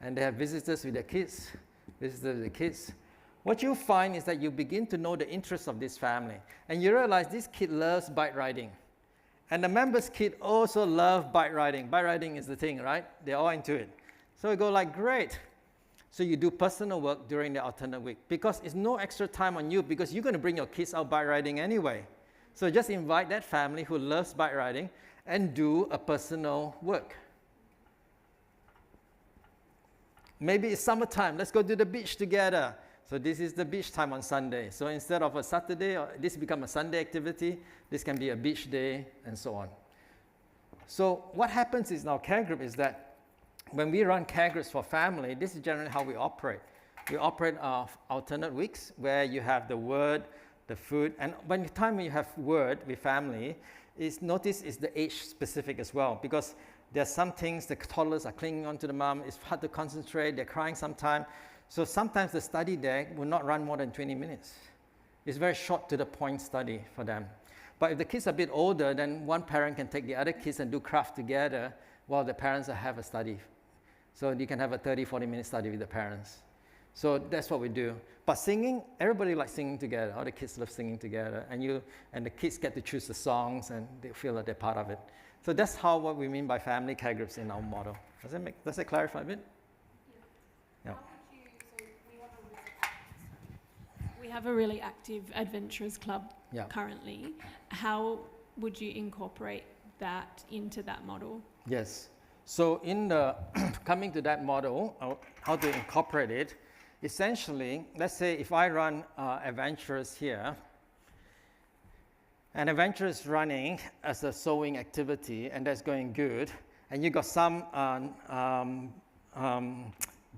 they have visitors with their kids, visitors with the kids. What you find is that you begin to know the interests of this family, and you realize this kid loves bike riding. And the member's kid also love bike riding. Bike riding is the thing, right? They're all into it. So we go like, great. So you do personal work during the alternate week because it's no extra time on you because you're going to bring your kids out bike riding anyway. So just invite that family who loves bike riding and do a personal work. Maybe it's summertime. Let's go to the beach together. So this is the beach time on Sunday. So instead of a Saturday, or this become a Sunday activity, this can be a beach day and so on. So what happens is in our care group is that when we run care groups for family, this is generally how we operate. We operate alternate weeks where you have the word, the food, and by the time you have word with family, notice is the age specific as well because there are some things the toddlers are clinging onto the mom, it's hard to concentrate, they're crying sometimes. So sometimes the study there will not run more than 20 minutes. It's very short to the point study for them. But if the kids are a bit older, then one parent can take the other kids and do craft together while the parents have a study. So you can have a 30, 40-minute study with the parents. So that's what we do. But singing, everybody likes singing together. All the kids love singing together. And the kids get to choose the songs and they feel that they're part of it. So that's what we mean by family care groups in our model. Does that clarify a bit? Yeah. We have a really active adventurers club currently. How would you incorporate that into that model? Yes. So in the coming to that model, how to incorporate it, essentially, let's say if I run adventurers here, and adventurers running as a sewing activity, and that's going good, and you got some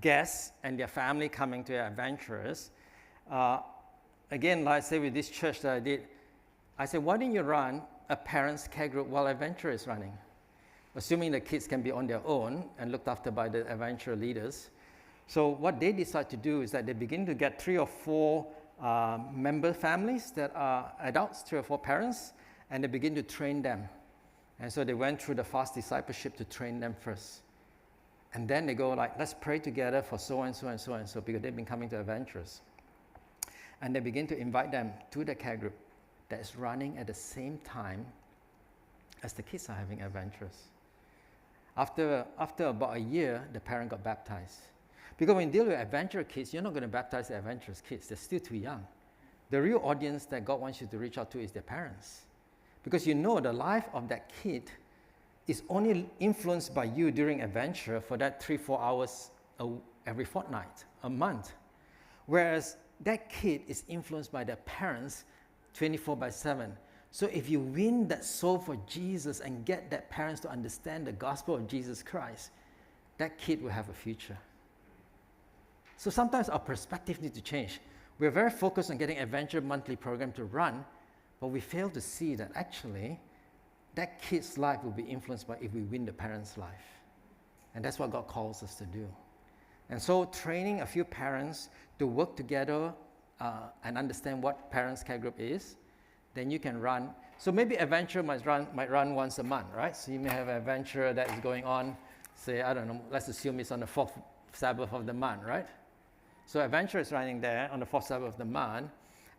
guests and their family coming to adventurers. Again, like I say with this church that I did, I said, why don't you run a parents' care group while adventure is running? Assuming the kids can be on their own and looked after by the adventure leaders. So what they decide to do is that they begin to get 3 or 4 member families that are adults, 3 or 4 parents, and they begin to train them. And so they went through the fast discipleship to train them first. And then they go like, let's pray together for so and so and so and so, because they've been coming to adventures. And they begin to invite them to the care group that is running at the same time as the kids are having adventures. After about a year, the parent got baptized. Because when you deal with adventure kids, you're not going to baptize the adventurous kids. They're still too young. The real audience that God wants you to reach out to is their parents. Because you know the life of that kid is only influenced by you during adventure for that 3-4 hours every fortnight, a month. Whereas that kid is influenced by their parents 24/7. So if you win that soul for Jesus and get that parents to understand the gospel of Jesus Christ, that kid will have a future. So sometimes our perspective needs to change. We're very focused on getting Adventure Monthly program to run, but we fail to see that actually that kid's life will be influenced by if we win the parent's life. And that's what God calls us to do. And so training a few parents to work together and understand what parents' care group is, then you can run. So maybe adventure might run once a month, right? So you may have an adventure that is going on, say, I don't know, let's assume it's on the 4th Sabbath of the month, right? So adventure is running there on the 4th Sabbath of the month,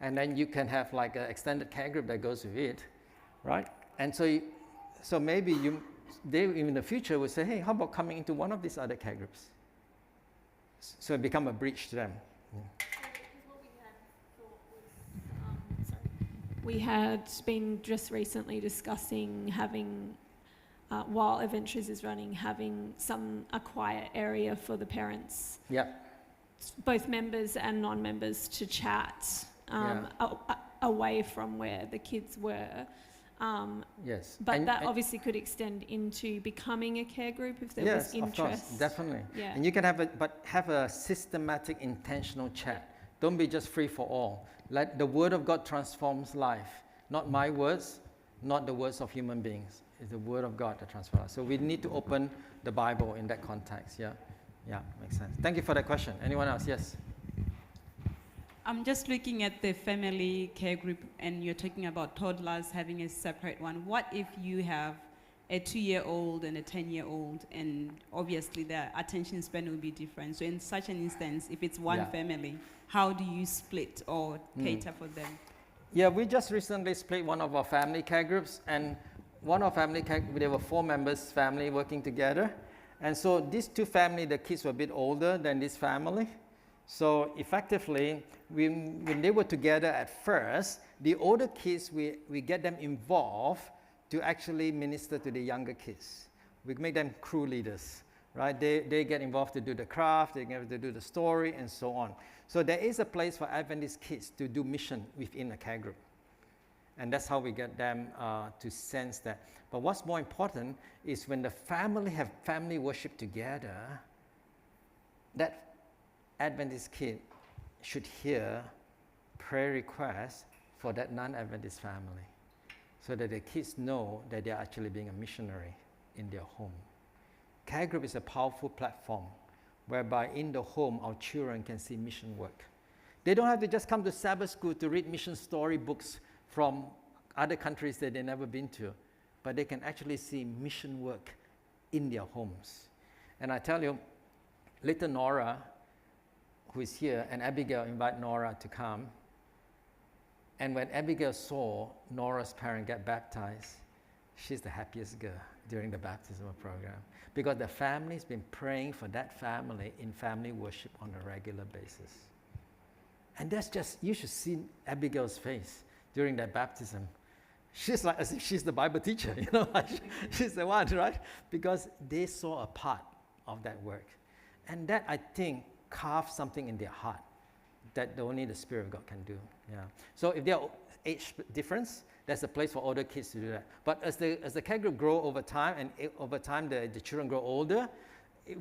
and then you can have like an extended care group that goes with it, right? And so maybe they in the future will say, hey, how about coming into one of these other care groups? So it become a bridge to them. Yeah. We had been just recently discussing having, while Adventures is running, having a quiet area for the parents. Yep. Both members and non-members to chat away from where the kids were. Yes. But that obviously could extend into becoming a care group if there was interest. Yes, of course, definitely. Yeah. And you can have a systematic, intentional chat. Don't be just free for all. Let the word of God transforms life. Not my words, not the words of human beings. It's the word of God that transforms life. So we need to open the Bible in that context. Yeah, makes sense. Thank you for that question. Anyone else? Yes. I'm just looking at the family care group, and you're talking about toddlers having a separate one. What if you have a 2-year-old and a 10-year-old, and obviously their attention span will be different. So in such an instance, if it's one family, how do you split or cater for them? Yeah, we just recently split one of our family care groups, and one of our family care, there were 4 members family working together, And so these two families, the kids were a bit older than this family. So effectively, when they were together at first, the older kids, we get them involved to actually minister to the younger kids. We make them crew leaders, right? They get involved to do the craft, they get involved to do the story, and so on. So there is a place for Adventist kids to do mission within a care group. And that's how we get them to sense that. But what's more important is when the family have family worship together, that Adventist kid should hear prayer requests for that non-Adventist family, so that the kids know that they are actually being a missionary in their home. Care group is a powerful platform whereby in the home our children can see mission work. They don't have to just come to Sabbath school to read mission story books from other countries that they've never been to, but they can actually see mission work in their homes. And I tell you, little Nora, who is here, and Abigail invite Nora to come. And when Abigail saw Nora's parent get baptized, she's the happiest girl during the baptismal program, because the family's been praying for that family in family worship on a regular basis. And that's just, you should see Abigail's face during that baptism. She's like as if she's the Bible teacher, you know, she's the one, right? Because they saw a part of that work. And that, I think, carved something in their heart that only the Spirit of God can do. Yeah. So if there are age difference, there's a place for older kids to do that. But as the care group grow over time, and over time the children grow older,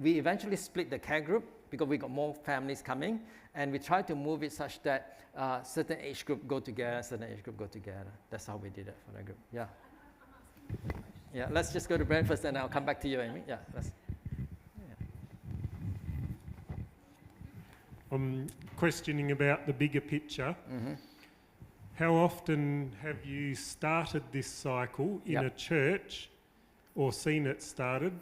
we eventually split the care group because we got more families coming, and we try to move it such that certain age group go together, certain age group go together. That's how we did it for that group. Yeah. Yeah. Let's just go to Brent first, and I'll come back to you, Amy. Yeah. I'm questioning about the bigger picture. Mm-hmm. How often have you started this cycle in a church or seen it started?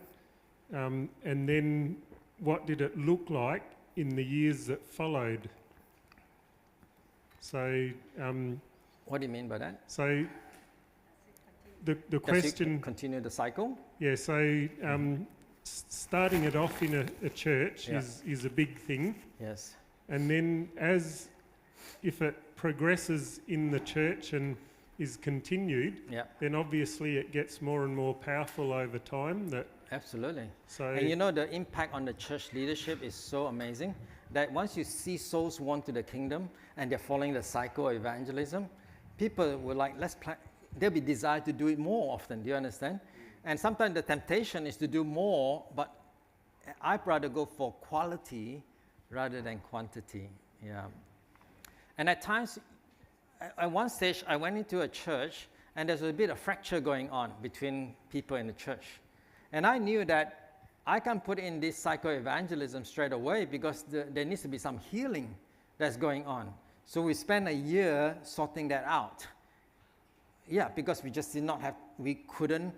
And then what did it look like in the years that followed? So... what do you mean by that? So the question... Continue the cycle? Yeah, so starting it off in a church is a big thing. Yes. And then if it progresses in the church and is continued, then obviously it gets more and more powerful over time. Absolutely. So, and you know, the impact on the church leadership is so amazing that once you see souls won to the kingdom and they're following the cycle of evangelism, people will like, they'll be desired to do it more often. Do you understand? And sometimes the temptation is to do more, but I'd rather go for quality rather than quantity. Yeah. And at times, at one stage, I went into a church and there's a bit of fracture going on between people in the church. And I knew that I can't put in this psycho-evangelism straight away because there needs to be some healing that's going on. So we spent a year sorting that out. Yeah, because we just did not have, we couldn't,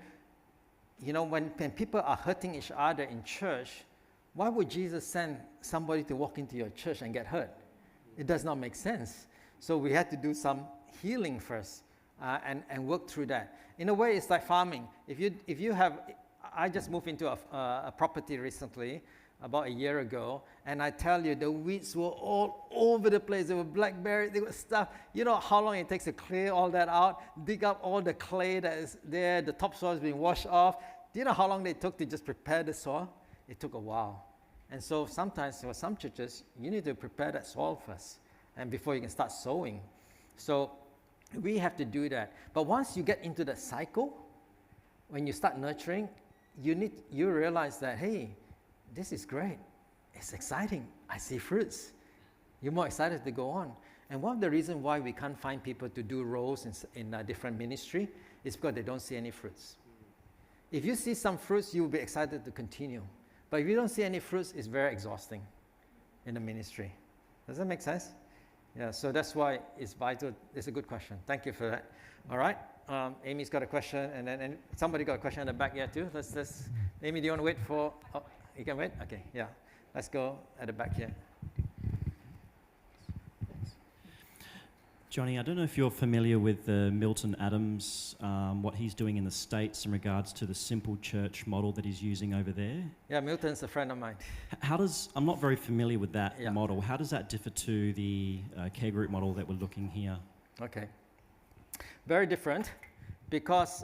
you know, when people are hurting each other in church, why would Jesus send somebody to walk into your church and get hurt? It does not make sense. So we had to do some healing first and work through that. In a way, it's like farming. If you have, I just moved into a property recently, about a year ago, and I tell you, the weeds were all over the place. There were blackberries, there was stuff. You know how long it takes to clear all that out, dig up all the clay that is there, the topsoil is being washed off. Do you know how long they took to just prepare the soil? It took a while. And so sometimes for some churches, you need to prepare that soil first, and before you can start sowing. So we have to do that. But once you get into the cycle, when you start nurturing, you realize that, hey, this is great. It's exciting. I see fruits. You're more excited to go on. And one of the reasons why we can't find people to do roles in a different ministry is because they don't see any fruits. If you see some fruits, you'll be excited to continue. But if you don't see any fruits, it's very exhausting in the ministry. Does that make sense? Yeah, so that's why it's vital. It's a good question. Thank you for that. All right. Amy's got a question, and somebody got a question in the back here too. Let's. Amy, do you want to wait for? Oh, you can wait. Okay. Yeah. Let's go at the back here. Johnny, I don't know if you're familiar with Milton Adams, what he's doing in the States in regards to the simple church model that he's using over there. Yeah, Milton's a friend of mine. I'm not very familiar with that Yeah. model. How does that differ to the care group model that we're looking here? Okay. Very different because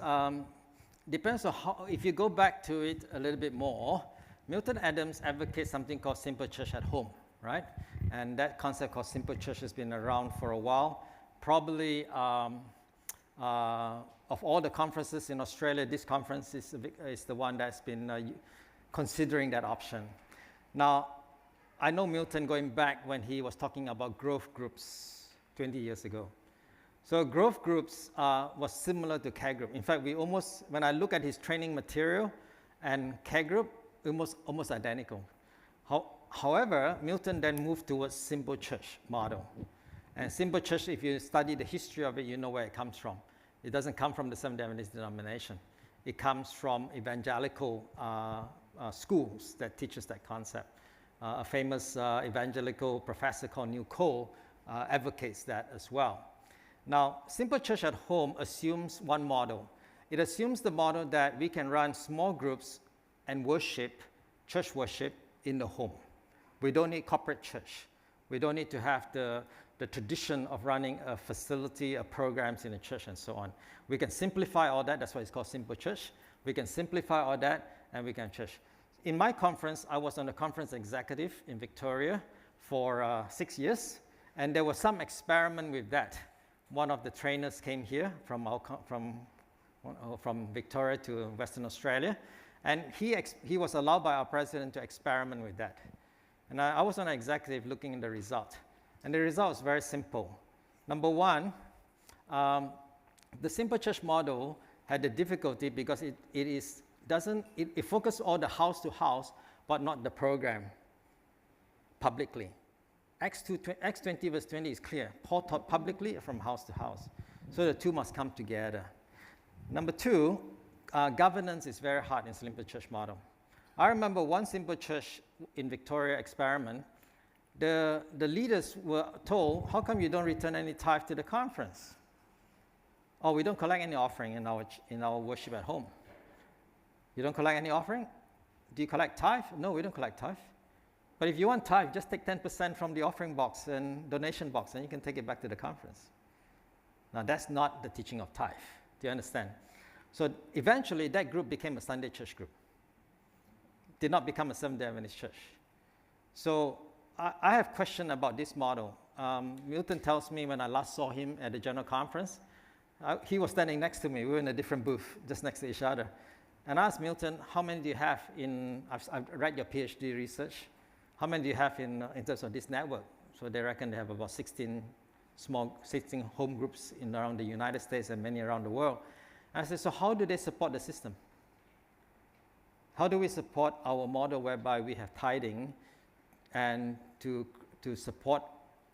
depends on how, if you go back to it a little bit more, Milton Adams advocates something called simple church at home, right? And that concept called simple church has been around for a while. Probably of all the conferences in Australia, this conference is the one that's been considering that option. Now, I know Milton going back when he was talking about growth groups 20 years ago. So growth groups was similar to care group. In fact, when I look at his training material and care group, almost identical. However, Milton then moved towards simple church model. And simple church, if you study the history of it, you know where it comes from. It doesn't come from the Seventh-day Adventist denomination. It comes from evangelical schools that teaches that concept. A famous evangelical professor called Neil Cole advocates that as well. Now, simple church at home assumes one model. It assumes the model that we can run small groups and worship, church worship, in the home. We don't need corporate church. We don't need to have the tradition of running a facility, programs in a church, and so on. We can simplify all that. That's why it's called simple church. We can simplify all that, and we can church. In my conference, I was on the conference executive in Victoria for 6 years, and there was some experiment with that. One of the trainers came here from Victoria to Western Australia, and he was allowed by our president to experiment with that. And I was an executive looking at the result. And the result is very simple. Number one, the simple church model had the difficulty because it focuses all the house to house, but not the program publicly. Acts 20 verse 20 is clear. Paul taught publicly from house to house. So the two must come together. Number two, governance is very hard in simple church model. I remember one simple church in Victoria experiment, the leaders were told, how come you don't return any tithe to the conference? Oh, we don't collect any offering in our worship at home. You don't collect any offering? Do you collect tithe? No, we don't collect tithe. But if you want tithe, just take 10% from the offering box and donation box, and you can take it back to the conference. Now, that's not the teaching of tithe. Do you understand? So eventually, that group became a Sunday church group. Did not become a Seventh-day Adventist church. So I have questions about this model. Milton tells me when I last saw him at the general conference, he was standing next to me. We were in a different booth, just next to each other. And I asked Milton, how many do you have I've read your PhD research. How many do you have in terms of this network? So they reckon they have about 16 home groups around the United States and many around the world. And I said, so how do they support the system? How do we support our model whereby we have tithing and to support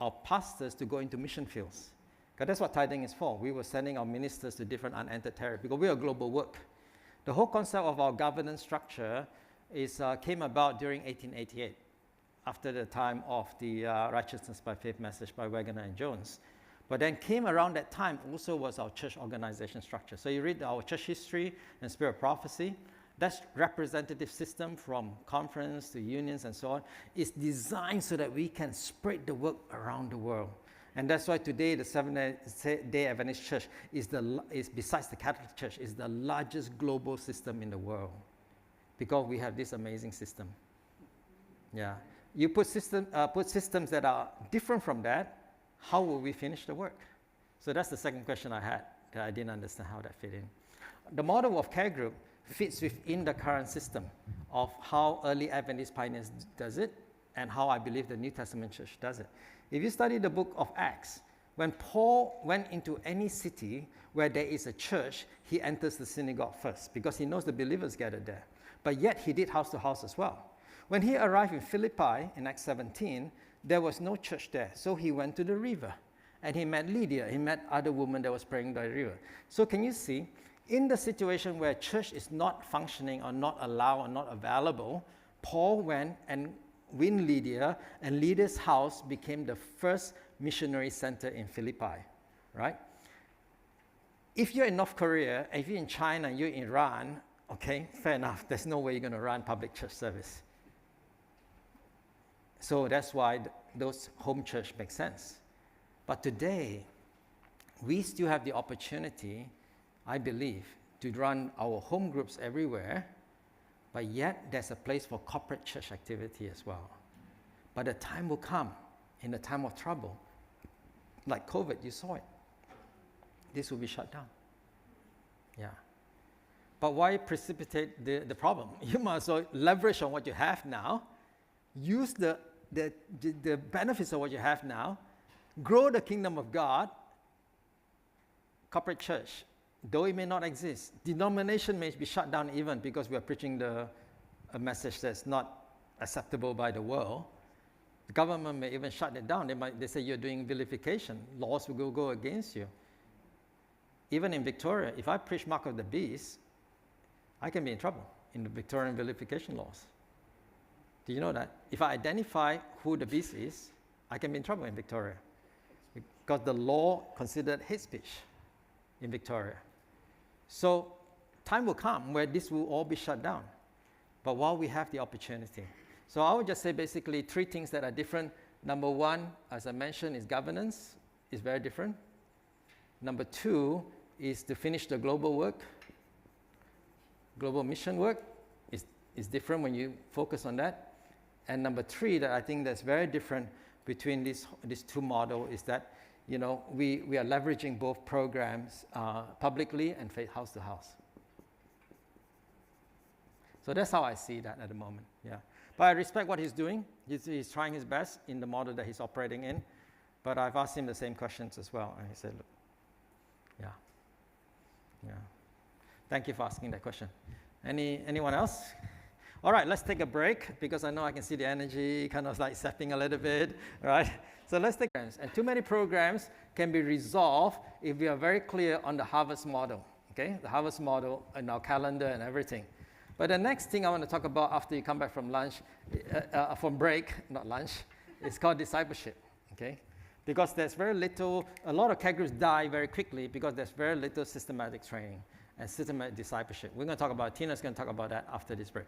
our pastors to go into mission fields? Because that's what tithing is for. We were sending our ministers to different unentered territories because we are global work. The whole concept of our governance structure came about during 1888, after the time of the Righteousness by Faith message by Wegener and Jones. But then came around that time also was our church organization structure. So you read our church history and Spirit of Prophecy, that representative system from conference to unions and so on is designed so that we can spread the work around the world. And that's why today the Seventh-day Adventist Church is besides the Catholic Church, is the largest global system in the world because we have this amazing system. Yeah. You put systems that are different from that, how will we finish the work? So that's the second question I had that I didn't understand how that fit in. The model of care group fits within the current system of how early Adventist pioneers does it and how I believe the New Testament church does it. If you study the book of Acts, when Paul went into any city where there is a church, he enters the synagogue first because he knows the believers gathered there. But yet he did house to house as well. When he arrived in Philippi in Acts 17, there was no church there. So he went to the river and he met Lydia. He met other women that was praying by the river. So can you see, in the situation where church is not functioning or not allowed or not available, Paul went and win Lydia, and Lydia's house became the first missionary center in Philippi. right? If you're in North Korea, if you're in China, you're in Iran, okay, fair enough. There's no way you're going to run public church service. So that's why those home church make sense. But today, we still have the opportunity, I believe, to run our home groups everywhere, but yet there's a place for corporate church activity as well. But the time will come, in the time of trouble, like COVID, you saw it. This will be shut down. Yeah. But why precipitate the problem? You might as well leverage on what you have now, use the benefits of what you have now, grow the kingdom of God. Corporate church, though it may not exist, denomination may be shut down even because we are preaching a message that's not acceptable by the world. The government may even shut it down. They say you're doing vilification. Laws will go against you. Even in Victoria, if I preach mark of the beast, I can be in trouble in the Victorian vilification laws. Do you know that? If I identify who the beast is, I can be in trouble in Victoria because the law considered hate speech in Victoria. So time will come where this will all be shut down. But while we have the opportunity. So I would just say basically 3 things that are different. Number 1, as I mentioned, is governance is very different. Number 2 is to finish the global work. Global mission work is different when you focus on that. And number 3 that I think that's very different between these 2 models is that, you know, we are leveraging both programs publicly and house to house. So that's how I see that at the moment, yeah. But I respect what he's doing. He's trying his best in the model that he's operating in. But I've asked him the same questions as well. And he said, look, yeah. Thank you for asking that question. Anyone else? All right, let's take a break because I know I can see the energy kind of like sapping a little bit, right? So let's take programs. And too many programs can be resolved if we are very clear on the harvest model, okay? The harvest model in our calendar and everything. But the next thing I want to talk about after you come back from lunch, from break, not lunch, is called discipleship, okay? Because there's very little, a lot of care groups die very quickly because there's very little systematic training and systematic discipleship. We're going to talk about, Tina's going to talk about that after this break.